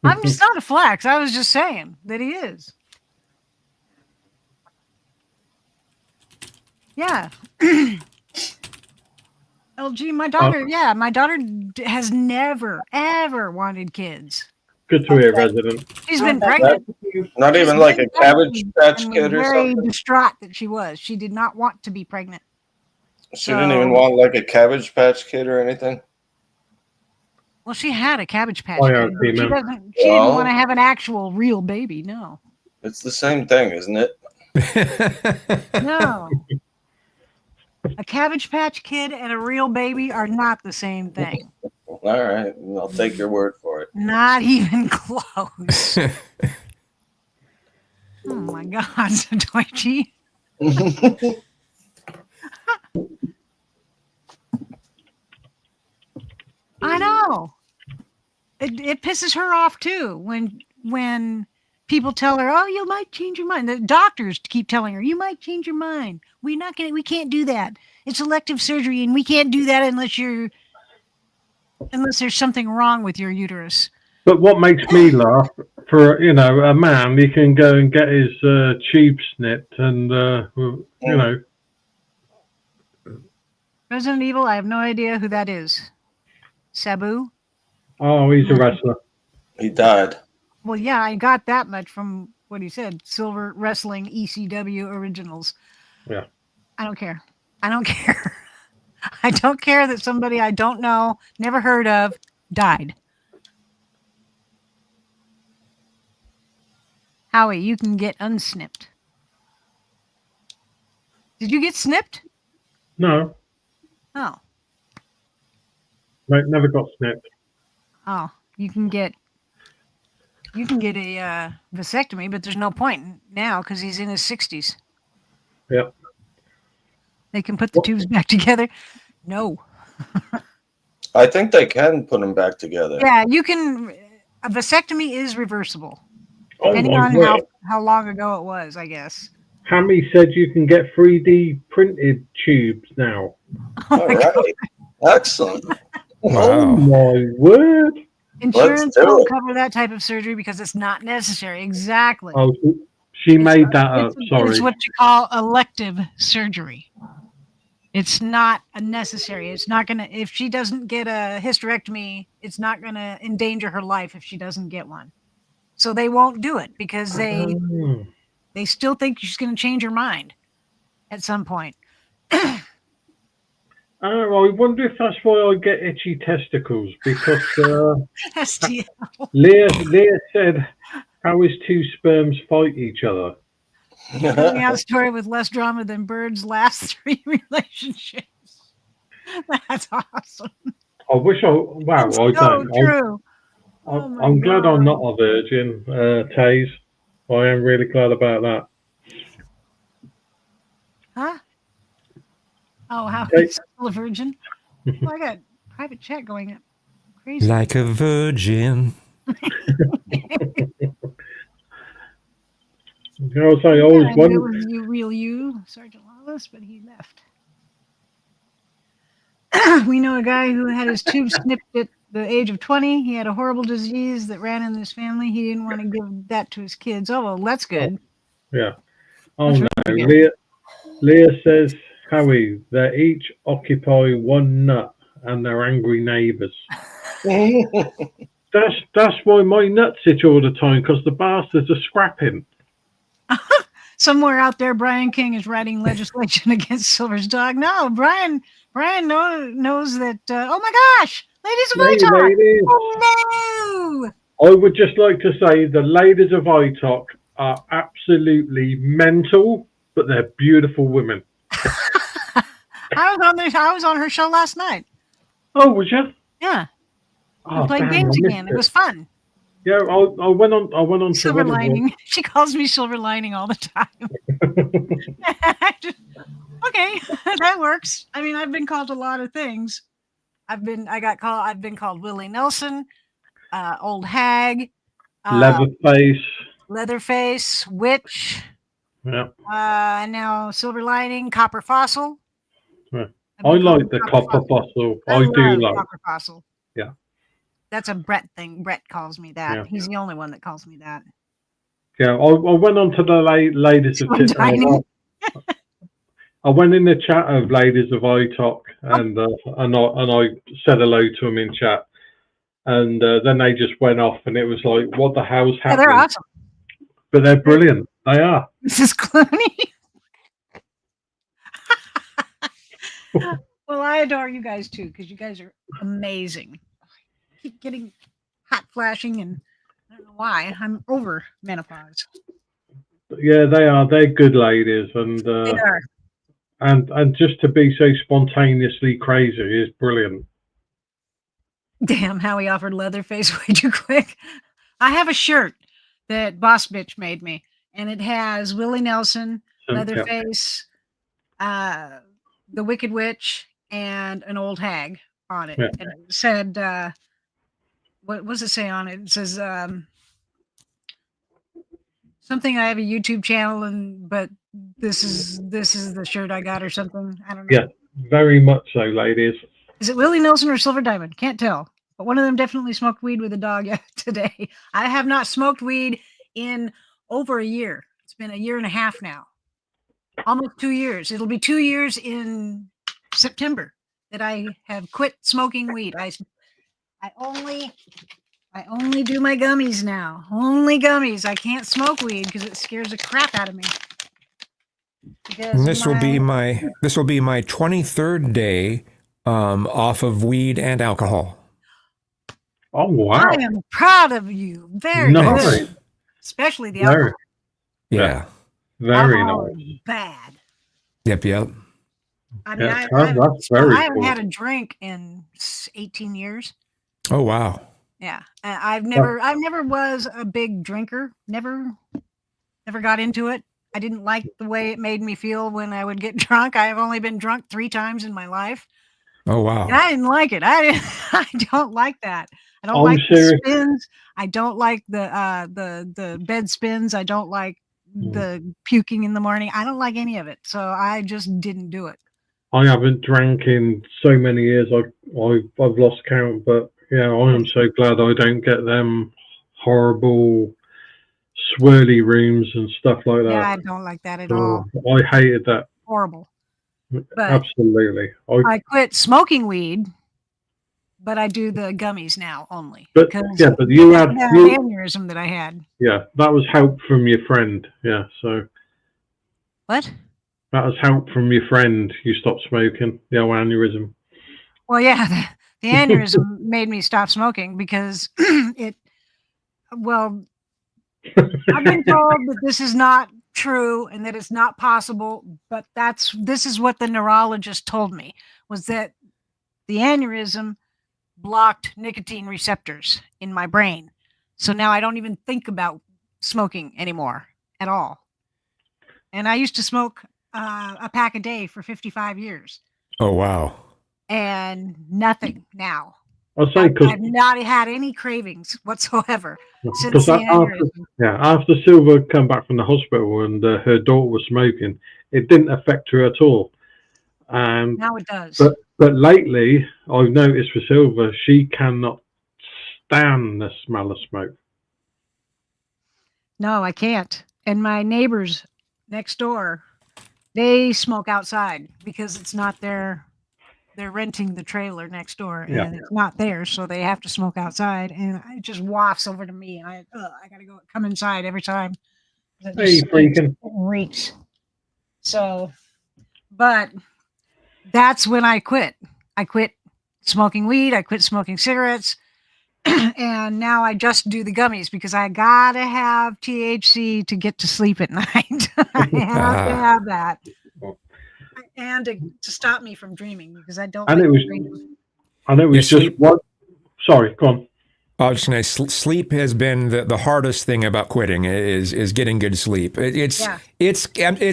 I'm just not a flex. I was just saying that he is. Yeah. LG, my daughter. Yeah, my daughter has never ever wanted kids. Good to hear, resident. She's been pregnant. Not even She's like been a Cabbage pregnant Patch and Kid was or very something? distraught that she was. She did not want to be pregnant. She didn't even want like a Cabbage Patch Kid or anything? Well, she had a Cabbage Patch I Kid. aren't But she female. doesn't. She Well- didn't want to have an actual real baby. No. It's the same thing, isn't it? No. A Cabbage Patch Kid and a real baby are not the same thing. All right, I'll take your word for it. Not even close. Oh my God, Satoichi. I know. It pisses her off too when people tell her, "Oh, you might change your mind." The doctors keep telling her, "You might change your mind. We can't do that. It's elective surgery, and we can't do that unless there's something wrong with your uterus." But what makes me laugh, for a man, he can go and get his tube snipped, and Resident Evil, I have no idea who that is. Sabu? oh, he's a wrestler. He died. Well, yeah, I got that much from what he said. Silver Wrestling ECW Originals. Yeah. I don't care. I don't care. I don't care that somebody I don't know, never heard of, died. Howie, you can get unsnipped. Did you get snipped? No, Oh. never got snipped. Oh, you can get a vasectomy, but there's no point now because he's in his 60s. Yeah. They can put the tubes back together. No. I think they can put them back together. Yeah, you can. A vasectomy is reversible, Oh depending my on word. how long ago it was, I guess. Hammy said you can get 3D printed tubes now. All right. Excellent. Oh my word! Insurance do won't it. cover that type of surgery because it's not necessary. Exactly. Oh, she made that up. Sorry. It's what you call elective surgery. It's not a necessary. It's not going to, if she doesn't get a hysterectomy, it's not going to endanger her life if she doesn't get one. So they won't do it because they still think she's going to change her mind at some point. Oh, I wonder if that's why I get itchy testicles, because STL. Leah said, how is two sperms fight each other? Coming out story with less drama than Bird's last 3 relationships. That's awesome. I wish wow, It's I so don't. true. Oh my I'm glad God. I'm not a virgin, Taze. I am really glad about that. Huh? Oh, how Hey. he's still a virgin? Well, I got private chat going up. Crazy. Like a virgin. You know, I always Yeah, I knew it wonder. was real you, Sergeant Lawless, but he left. We know a guy who had his tube snipped at the age of 20. He had a horrible disease that ran in his family. He didn't want to give that to his kids. Oh, well, that's good. Yeah. Oh That's no. really good. Leah says, Howie, they each occupy one nut and they're angry neighbours. That's why my nuts itch all the time, because the bastards are scrapping. somewhere out there, Brian King is writing legislation against Silver's dog. No, Brian knows that. Oh my gosh, ladies of iTalk! Ladies. Oh no! I would just like to say the ladies of iTalk are absolutely mental, but they're beautiful women. I was on her show last night. Oh, was you? Yeah. Oh, We played damn, games I missed again. It was fun. Yeah, I went on to Silver one of them. lining. She calls me Silver Lining all the time. Okay, that works. I mean, I've been called a lot of things. I've been called Willie Nelson, old hag, Leatherface, witch. Yeah. Now Silver Lining, Copper Fossil. Yeah. I like the Copper Fossil. I do like Copper Fossil. Yeah. That's a Brett thing. Brett calls me that. Yeah. He's the only one that calls me that. Yeah, I went on to the ladies of I went in the chat of ladies of iTalk and I said hello to them in chat, and then they just went off, and it was like, what the hell's happening? They're awesome, but they're brilliant. They are. Mrs. Clooney. Well, I adore you guys too, because you guys are amazing. I keep getting hot flashing, and I don't know why. I'm over menopause. Yeah, they are. They're good ladies, and They are. And just to be so spontaneously crazy is brilliant. Damn, Howie offered Leatherface way too quick. I have a shirt that Boss Bitch made me, and it has Willie Nelson, Leatherface, the Wicked Witch, and an old hag on it. Yeah. And it said, what does it say on it? It says something. I have a YouTube channel, but this is the shirt I got or something. I don't know. Yeah, very much so, ladies. Is it Willie Nelson or Silver Diamond? Can't tell. But one of them definitely smoked weed with a dog today. I have not smoked weed in over a year. It's been a year and a half now. Almost 2 years. It'll be 2 years in September that I have quit smoking weed. I only do my gummies now. Only gummies. I can't smoke weed because it scares the crap out of me. And this will be my 23rd day off of weed and alcohol. Oh wow! I am proud of you. Very good. Especially the alcohol. Yeah. Very alcohol nice. is bad. Yep. I mean, Yeah, I haven't cool. had a drink in 18 years. Oh wow. Yeah, I've never was a big drinker. Never got into it. I didn't like the way it made me feel when I would get drunk. I've only been drunk 3 times in my life. Oh wow. And I didn't like it. I don't like that. I don't like the spins. I don't like the bed spins. I don't like the puking in the morning. I don't like any of it. So I just didn't do it. I haven't drank in so many years. I've lost count, but yeah, I am so glad I don't get them horrible swirly rooms and stuff like that. Yeah, I don't like that at all. I hated that. Horrible. But absolutely. I quit smoking weed, but I do the gummies now only. But yeah, but you had that aneurysm that I had. Yeah, that was help from your friend. Yeah, so what? That was help from your friend. You stopped smoking. The old aneurysm. Well, yeah, the aneurysm made me stop smoking because Well, I've been told that this is not true and that it's not possible, but this is what the neurologist told me, was that the aneurysm blocked nicotine receptors in my brain. So now I don't even think about smoking anymore at all. And I used to smoke a pack a day for 55 years. Oh, wow. And nothing now. I've not had any cravings whatsoever since the aneurysm. After Silver come back from the hospital and her daughter was smoking, it didn't affect her at all. Now it does. But lately, I've noticed for Silver, she cannot stand the smell of smoke. No, I can't. And my neighbors next door, they smoke outside because it's not they're renting the trailer next door and it's not theirs, so they have to smoke outside, and it just wafts over to me, and I gotta come inside every time. It Hey, just freaking. reeks. So, but that's when I quit. I quit smoking weed. I quit smoking cigarettes. And now I just do the gummies because I gotta have THC to get to sleep at night. I have to have that. And to stop me from dreaming because I don't. And like it was, dreaming. and it was just sleep. one. Sorry, go on. I was just going to sleep has been the hardest thing about quitting is getting good sleep. It's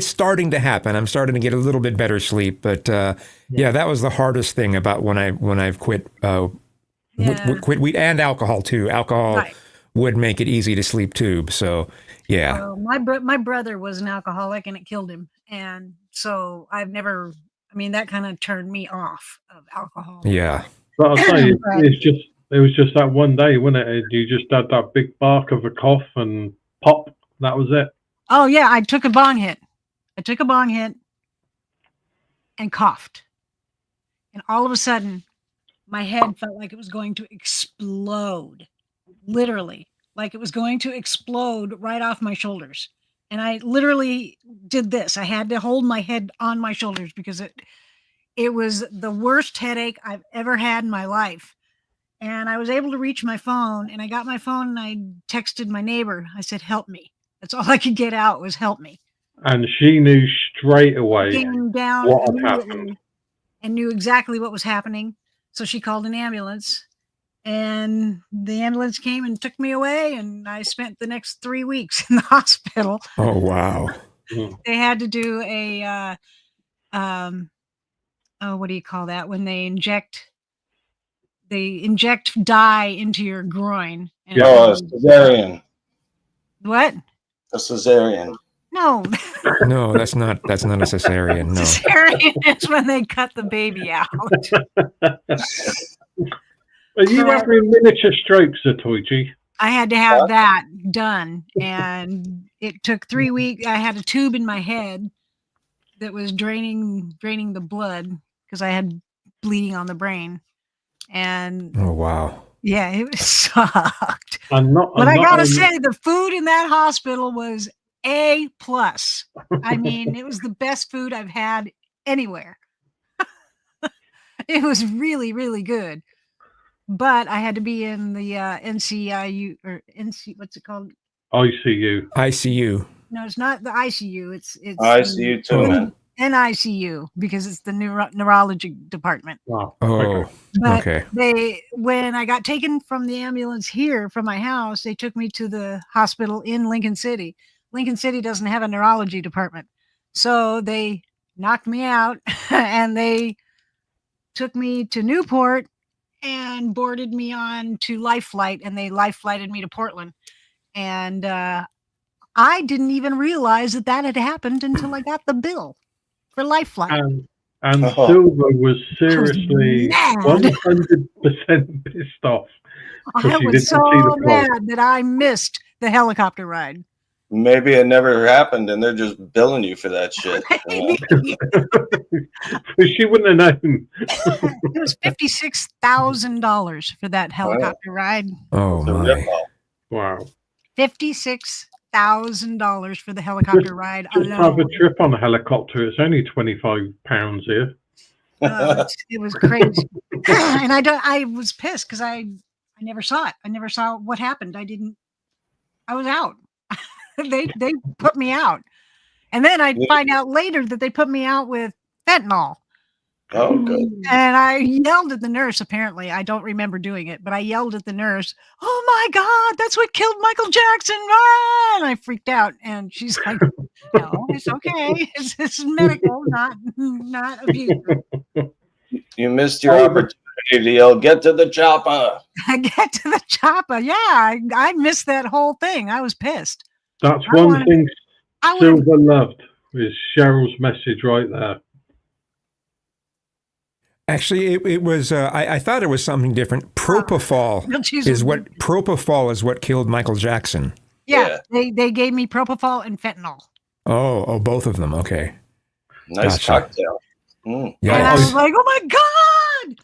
starting to happen. I'm starting to get a little bit better sleep, but yeah, that was the hardest thing about when I've quit quit weed and alcohol too. Alcohol would make it easy to sleep too. So yeah. My brother was an alcoholic and it killed him, and so I've never. I mean, that kind of turned me off of alcohol. Yeah. But I'll tell you, it was just that one day, wasn't it? You just had that big bark of a cough and pop. That was it. Oh yeah, I took a bong hit. And coughed. And all of a sudden, my head felt like it was going to explode. Literally, like it was going to explode right off my shoulders. And I literally did this. I had to hold my head on my shoulders because it was the worst headache I've ever had in my life. And I was able to reach my phone, and I got my phone and I texted my neighbor. I said, help me. That's all I could get out was help me. And she knew straight away Came down what had happened. and knew exactly what was happening. So she called an ambulance, and the ambulance came and took me away. And I spent the next 3 weeks in the hospital. Oh, wow. They had to do a, what do you call that? When they inject dye into your groin. And cesarean. What? A cesarean. No. No, that's not a cesarean. No. Cesarean is when they cut the baby out. Are you having miniature strokes, Satoichi? I had to have that done, and it took 3 weeks. I had a tube in my head that was draining the blood because I had bleeding on the brain. And oh wow, yeah, it sucked. But I gotta say, the food in that hospital was A+. I mean, it was the best food I've had anywhere. It was really, really good. But I had to be in the NCIU or NC. What's it called? ICU. ICU. No, it's not the ICU. It's ICU too, man. NICU because it's the neurology department. Wow. Oh, but okay. When I got taken from the ambulance here from my house, they took me to the hospital in Lincoln City. Lincoln City doesn't have a neurology department. So they knocked me out and they took me to Newport and boarded me on to Life Flight, and they life flighted me to Portland. And I didn't even realize that had happened until I got the bill for Life Flight. And Silver was seriously 100% pissed off. I was so mad that I missed the helicopter ride. Maybe it never happened and they're just billing you for that shit. She wouldn't have known. It was $56,000 for that helicopter ride. Oh my. Wow. $56,000 for the helicopter ride Just alone. have a trip on a helicopter. It's only £25 here. It was crazy. And I was pissed because I never saw it. I never saw what happened. I was out. They put me out. And then I find out later that they put me out with fentanyl. Oh, good. And I yelled at the nurse, apparently. I don't remember doing it, but I yelled at the nurse, "Oh my God, that's what killed Michael Jackson." Ah! And I freaked out. And she's like, "No, it's okay. It's medical, not abuse." You missed your opportunity to yell, "Get to the chopper." I get to the chopper. Yeah, I missed that whole thing. I was pissed. That's one thing Silver loved, is Cheryl's message right there. Actually, it was. I thought it was something different. Propofol is what killed Michael Jackson. Yeah. They gave me propofol and fentanyl. Oh, both of them. Okay. Nice cocktail. Yeah. And I was like, "Oh my God!"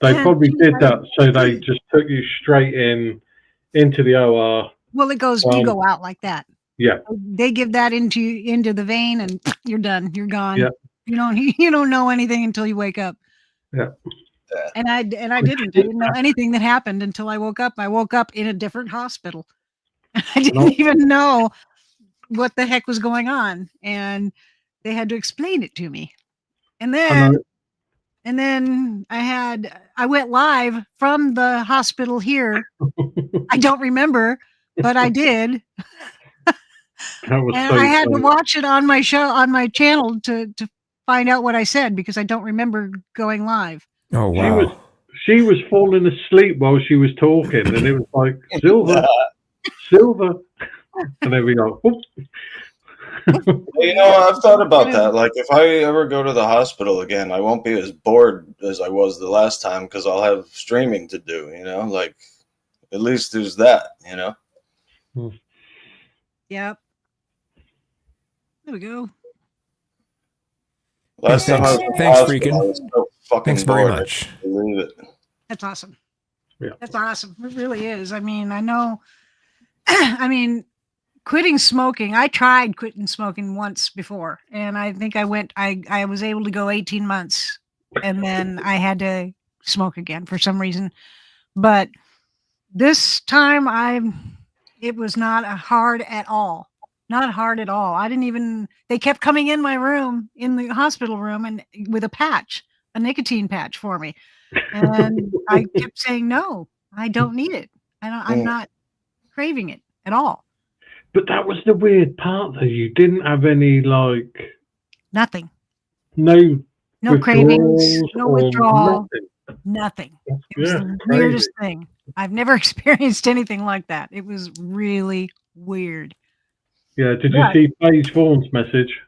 They probably did that, so they just took you straight into the OR. Well, it goes. You go out like that. Yeah. They give that into the vein, and you're done. You're gone. Yeah. You don't know anything until you wake up. Yeah. And I didn't know anything that happened until I woke up. I woke up in a different hospital. I didn't even know what the heck was going on, and they had to explain it to me. And then I went live from the hospital here. I don't remember, but I did. And I had to watch it on my channel to find out what I said, because I don't remember going live. Oh wow! She was falling asleep while she was talking, and it was like Silver, and there we go. You know, I've thought about that. Like, if I ever go to the hospital again, I won't be as bored as I was the last time, because I'll have streaming to do. You know, like, at least there's that. You know. Yep. There we go. Last time I was Thanks, I Freakin'. was so fucking Thanks very bored. much. I couldn't believe it. That's awesome. Yeah. That's awesome. It really is. I mean, I know. I mean, quitting smoking. I tried quitting smoking once before, and I think I was able to go 18 months, and then I had to smoke again for some reason. But this time, it was not hard at all. Not hard at all. I didn't even. They kept coming in my room, in the hospital room, and with a nicotine patch for me, and I kept saying, "No, I don't need it. I'm not craving it at all." But that was the weird part, though. You didn't have any Nothing. No cravings, no or withdrawal, nothing. It was Yeah, the crazy. weirdest thing. I've never experienced anything like that. It was really weird. Yeah, did you see Paige Vaughan's message?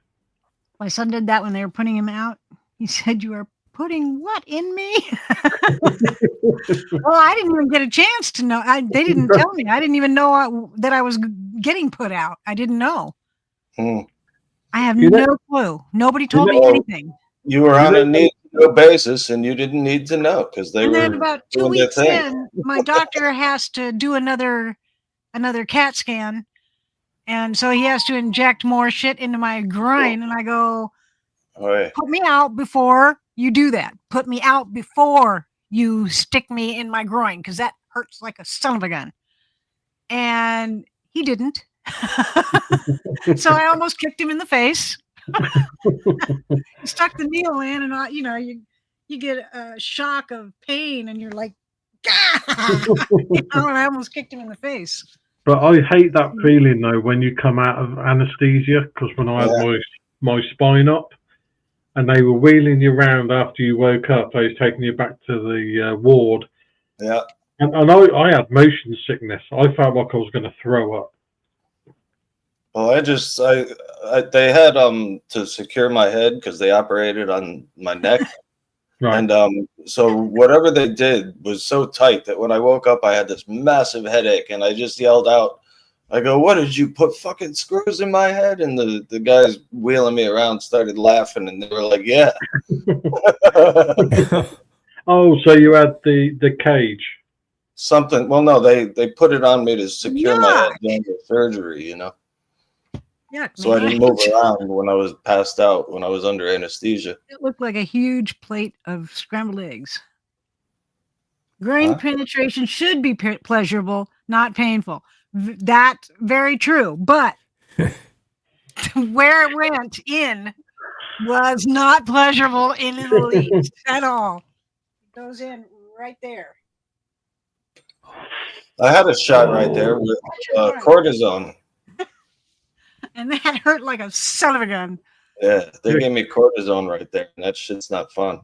My son did that when they were putting him out. He said, "You are putting what in me?" Well, I didn't even get a chance to know. They didn't tell me. I didn't even know that I was getting put out. I didn't know. I have no clue. Nobody told me anything. You were on a need-to-know basis, and you didn't need to know, because they And were then about 2 doing their weeks thing. in, my doctor has to do another CAT scan. And so he has to inject more shit into my groin. And I go, put me out before you do that. Put me out before you stick me in my groin, because that hurts like a son of a gun. And he didn't. So I almost kicked him in the face. He stuck the needle in, and you get a shock of pain, and you're like, and I almost kicked him in the face. But I hate that feeling, though, when you come out of anesthesia, because when I had my spine up, and they were wheeling you around after you woke up, they was taking you back to the ward. Yeah. And I had motion sickness. I felt like I was going to throw up. Well, they had to secure my head, because they operated on my neck. Right. And so whatever they did was so tight that when I woke up, I had this massive headache, and I just yelled out, I go, "What, did you put fucking screws in my head?" And the guys wheeling me around started laughing, and they were like, "Yeah." Oh, so you had the cage. Something. Well, no, they put it on me to secure my head during the surgery, you know. Yeah. So I didn't move around when I was passed out, when I was under anesthesia. It looked like a huge plate of scrambled eggs. Groin penetration should be pleasurable, not painful. That's very true. But where it went in was not pleasurable in the least at all. It goes in right there. I had a shot right there with cortisone. And that hurt like a son of a gun. Yeah, they gave me cortisone right there, and that shit's not fun.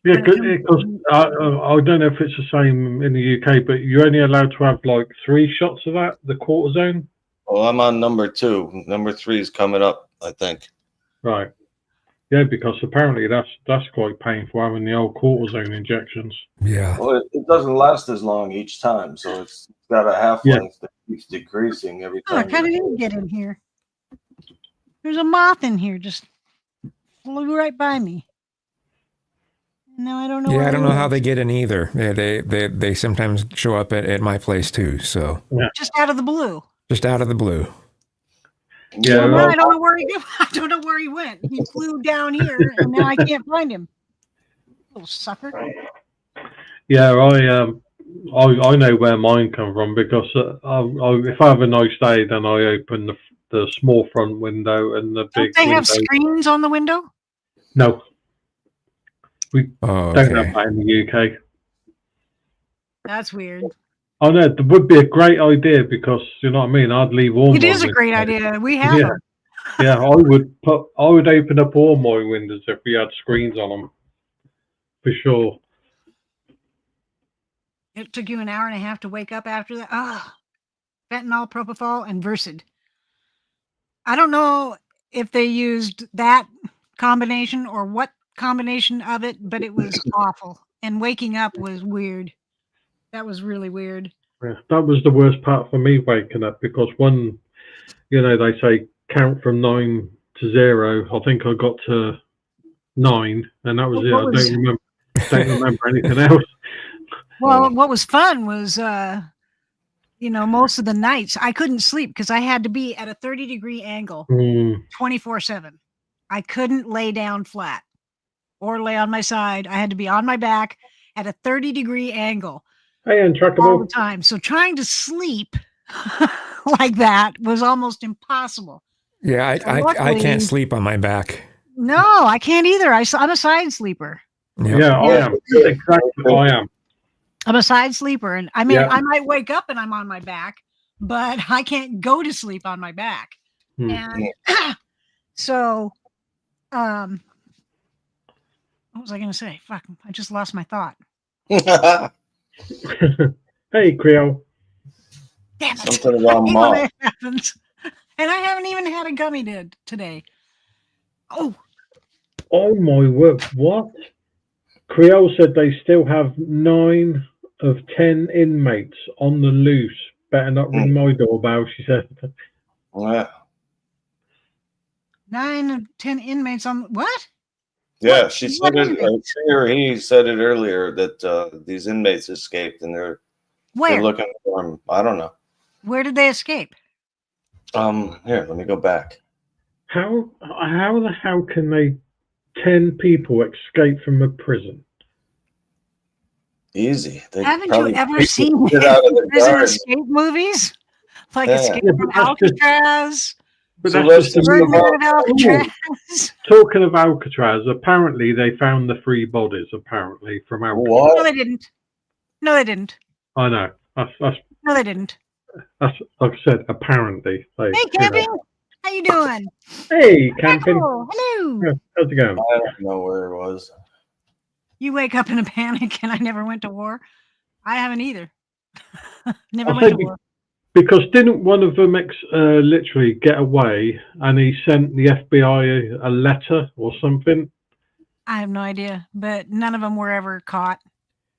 Yeah, because I don't know if it's the same in the UK, but you're only allowed to have like 3 shots of that, the cortisone. Well, I'm on number 2. Number 3 is coming up, I think. Right. Yeah, because apparently that's quite painful, having the old cortisone injections. Yeah. Well, it doesn't last as long each time, so it's got a half-life that keeps decreasing every time. How did it get in here? There's a moth in here, just flew right by me. No, I don't know. Yeah, I don't know how they get in either. They sometimes show up at my place too. So just out of the blue. Just out of the blue. Yeah, Well, well, I don't know where he go. I don't know where he went. He flew down here, and now I can't find him. Little sucker. yeah. I know where mine come from because if I have a nice day, then I open the small front window and the Don't big they window. have screens on the window? No, we Oh, don't okay. have that in the UK. That's weird. I know it would be a great idea because you know what I mean. I'd leave all. It my is a great windows. idea. We have Yeah. them. Yeah, I would open up all my windows if we had screens on them, for sure. It took you an hour and a half to wake up after that. Fentanyl, propofol, and Versed. I don't know if they used that combination or what combination of it, but it was awful. And waking up was weird. That was really weird. Yeah, that was the worst part for me waking up because when, they say count from 9 to 0. I think I got to 9, and that was it. I don't remember anything else. Well, what was fun was, most of the nights I couldn't sleep because I had to be at a 30-degree angle 24/7. I couldn't lay down flat or lay on my side. I had to be on my back at a 30-degree angle Hey, all Untrackable. the time. So trying to sleep like that was almost impossible. Yeah, I Luckily- can't sleep on my back. No, I can't either. I'm a side sleeper. Yep. Yeah, I am. Exactly, I am. I'm a side sleeper, and I mean, Yeah. I might wake up and I'm on my back, but I can't go to sleep on my back. And so, what was I going to say? Fuck, I just lost my thought. Hey, Creole. Damn it! Something about I hate when mom. that happens. And I haven't even had a gummy today. Oh, Oh my word! What? Creole said they still have 9 of 10 inmates on the loose. Better not ring my doorbell, she said. Yeah. 9 of 10 inmates on what? Yeah, she What said it. inmates? She or he said it earlier that these inmates escaped and they're Where? looking for them. I don't know. Where did they escape? Here, let me go back. How the hell can 10 people escape from a prison? Easy. They Haven't you probably ever kicked seen it out of the prison guard. escape movies? Like Yeah. Escape Yeah, from but that's just- Alcatraz. But So that's let's just the just We're move on. of Alcatraz. Talking of Alcatraz, apparently they found the 3 bodies. Apparently from Alcatraz. No, What? they didn't. No, they didn't. I know. That's No, they didn't. like I said. Apparently. Hey, camping. How you doing? Hey, camping. Oh, hello. Yeah, how's it going? I don't know where it was. You wake up in a panic, and I never went to war. I haven't either. Never I'll went say to war. Because didn't one of them literally get away and he sent the FBI a letter or something? I have no idea, but none of them were ever caught.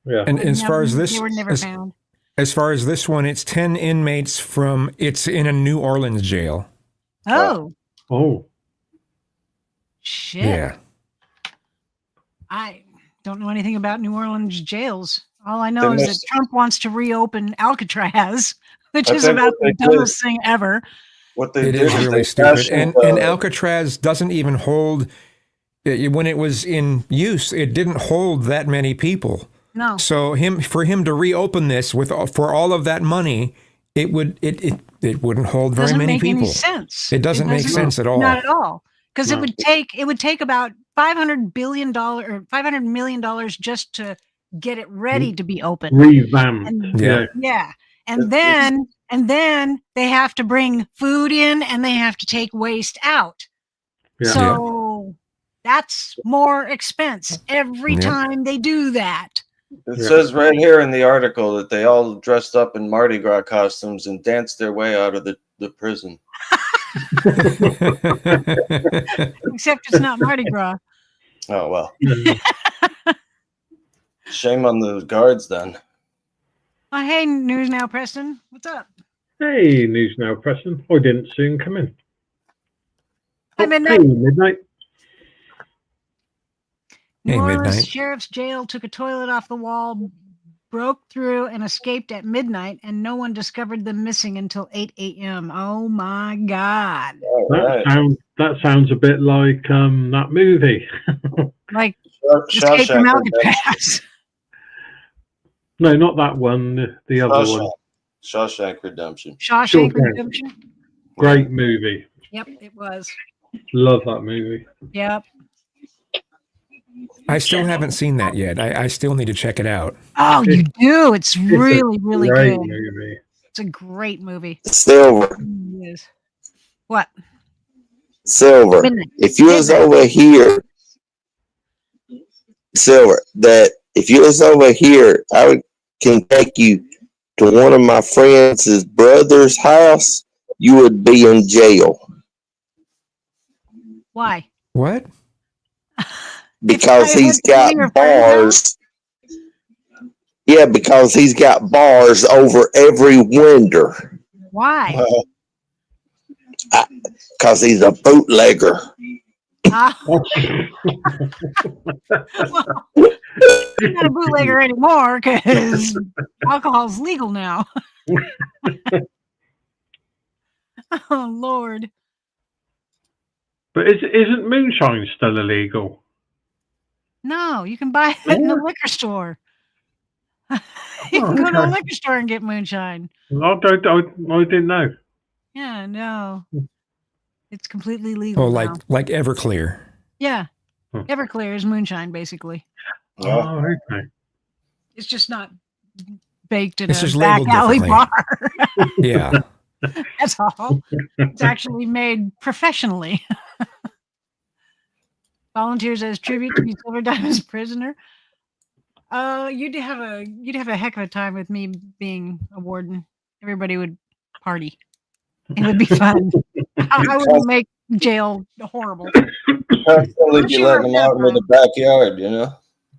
Yeah. And as far as this, they were never found. as far as this one, it's 10 inmates it's in a New Orleans jail. Oh, Oh. shit. Yeah. I don't know anything about New Orleans jails. All I know They is that must- Trump wants to reopen Alcatraz, which I is think about what the they did- dumbest thing ever. What they It did is is really they stupid. fashioned, And Alcatraz doesn't even hold, when it was in use, it didn't hold that many people. No. So for him to reopen this for all of that money, it wouldn't hold very Doesn't many make people. any sense. It doesn't make sense at all. Not at all. Because No. it would take about $500 billion or $500 million just to get it ready to be open. Revamped. And- Yeah. Yeah. And then they have to bring food in and they have to take waste out. Yeah. So that's more expense every Yep. time they do that. It Yeah. says right here in the article that they all dressed up in Mardi Gras costumes and danced their way out of the prison. Except it's not Mardi Gras. Oh, well. Yeah. Shame on the guards then. Oh, hey, News Now, Preston. What's up? Hey, News Now, Preston. I didn't see him come in. Hi, Hey, Midnight. midnight. New Hey, Orleans Midnight. Sheriff's Jail took a toilet off the wall, broke through and escaped at midnight, and no one discovered them missing until 8 a.m. Oh my God! That sounds a bit like that movie. Like Escape from Alcatraz. No, not that one. The other one. Shawshank Redemption. Shawshank Redemption. Great movie. Yep, it was. Love that movie. Yep. I still haven't seen that yet. I still need to check it out. Oh, you do. It's really, really great good. Movie. It's a great movie. Silver. It is. What? Silver. Midnight. If you was over here, Silver, that if you was over here, can take you to one of my friends' brother's house, you would be in jail. Why? What? Because he's got bars. Yeah, because he's got bars over every window. Why? Because he's a bootlegger. Well, he's not a bootlegger anymore because alcohol's legal now. Oh, Lord. But isn't moonshine still illegal? No, you can buy it in the liquor store. You can go to a liquor store and get moonshine. I didn't know. Yeah, no. It's completely legal. Oh, now. like Everclear. Yeah. Everclear is moonshine, basically. Oh, okay. It's just not baked in It's a just back labeled alley differently. bar. Yeah. That's all. It's actually made professionally. Volunteers as tribute to be Silver Diamond's prisoner. You'd have a heck of a time with me being a warden. Everybody would party. It would be fun. I would make jail horrible. I feel like you're letting them out in the backyard, you know?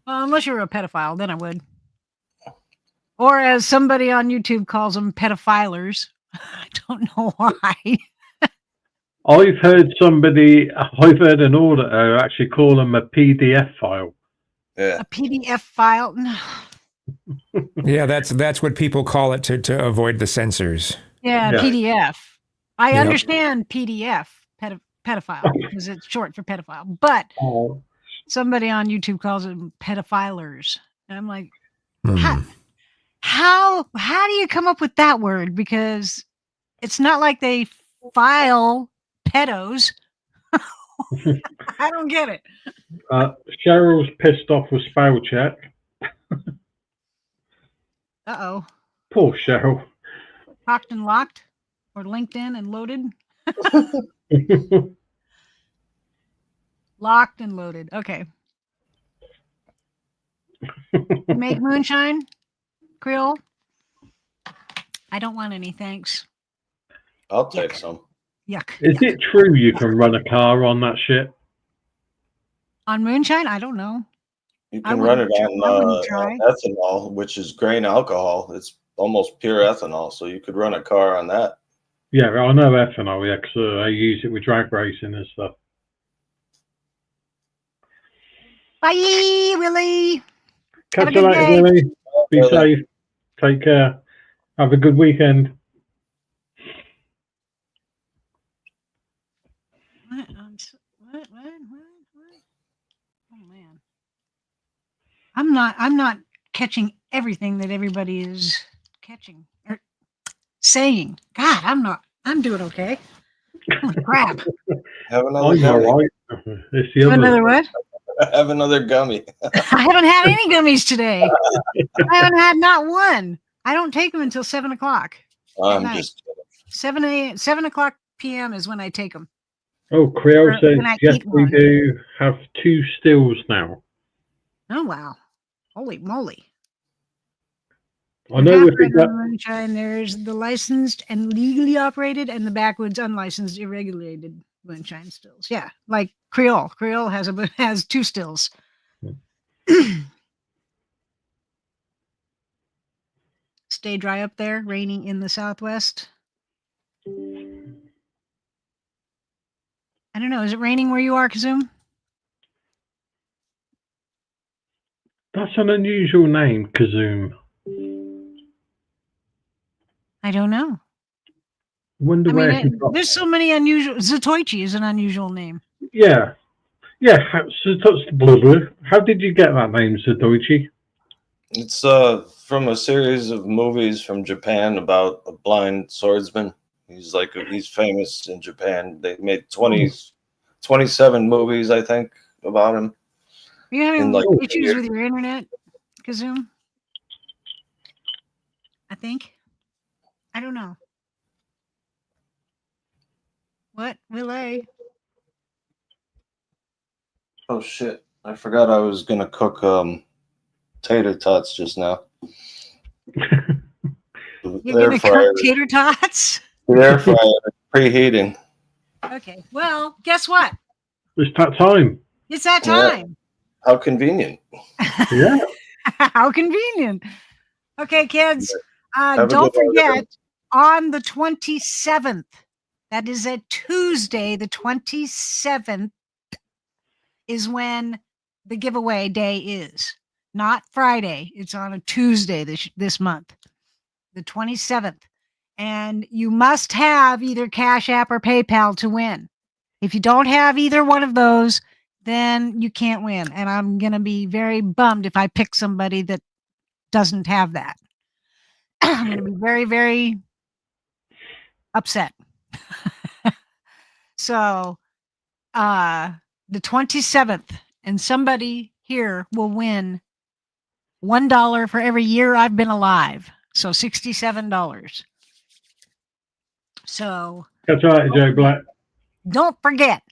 Well, unless you were a pedophile, then I would. Or as somebody on YouTube calls them, pedophilers. I don't know why. I've heard an auditor actually call them a PDF file. Yeah. A PDF file? No. Yeah, that's what people call it to avoid the censors. Yeah, PDF. I Yep. understand PDF, pedophile, because it's short for pedophile. But somebody on YouTube calls them pedophilers. And I'm like, how do you come up with that word? Because it's not like they file pedos. I don't get it. Cheryl's pissed off with spell check. Uh-oh. Poor Cheryl. Locked and locked? Or LinkedIn and loaded? Locked and loaded. Okay. Make moonshine? Creole? I don't want any, thanks. I'll take some. Yuck. Is it true you can run a car on that shit? On moonshine? I don't know. You can run it on ethanol, which is grain alcohol. It's almost pure ethanol, so you could run a car on that. Yeah, I know ethanol, yeah, because I use it with drag racing and stuff. Bye, Willie. Catch you later, Willie. Be safe. Take care. Have a good weekend. What? Oh man. I'm not catching everything that everybody is catching or saying. God, I'm doing okay. Holy crap. Have another gummy. All right. It's the other. Another what? Have another gummy. I haven't had any gummies today. I haven't had not one. I don't take them until 7 o'clock. I'm just kidding. 7 o'clock p.m. is when I take them. Oh, Creole says, when I yes, eat we one. do have 2 stills now. Oh, wow. Holy moly. I know if it got, moonshine, there's the licensed and legally operated and the backwoods unlicensed irregulated moonshine stills. Yeah, like Creole. Creole has 2 stills. Stay dry up there, raining in the southwest. I don't know. Is it raining where you are, Kazum? that's an unusual name, Kazoom. I don't know. Wonder I where mean, he got. there's so many unusual. Zatoichi is an unusual name. Yeah. Yeah. How did you get that name, Sadoichi? It's from a series of movies from Japan about a blind swordsman. He's famous in Japan. They made 27 movies, I think, about him. Are you having in, like, issues with your internet, Kazoom? I think. I don't know. What? Relay? Oh shit! I forgot I was gonna cook tater tots just now. You're gonna cook tater tots? The air fryer is preheating. Okay. Well, guess what? It's that time. It's that time. How convenient. Yeah. How convenient. Okay, kids. Have a Don't good one, forget, on the 27th, that is a Tuesday, the 27th is when the giveaway day is. Not Friday. It's on a Tuesday this month, the 27th. And you must have either Cash App or PayPal to win. If you don't have either one of those, then you can't win. And I'm going to be very bummed if I pick somebody that doesn't have that. I'm going to be very, very upset. So, the 27th, and somebody here will win $1 for every year I've been alive. So $67. So That's right, Joe Black. don't forget.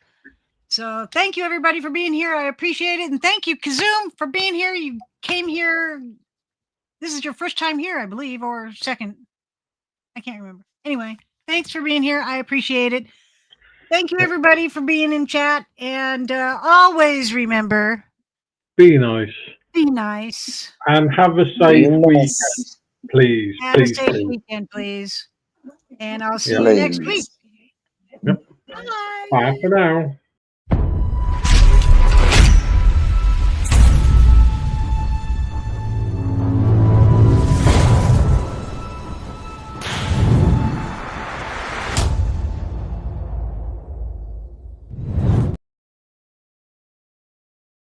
So thank you everybody for being here. I appreciate it. And thank you, Kazoom, for being here. You came here. This is your first time here, I believe, or second. I can't remember. Anyway, thanks for being here. I appreciate it. Thank you everybody for being in chat. And always remember, Be nice. be nice. And have a safe weekend, please. Have Please, a safe please. weekend, please. And I'll see Yeah. you next week. Yep. Bye. Bye for now.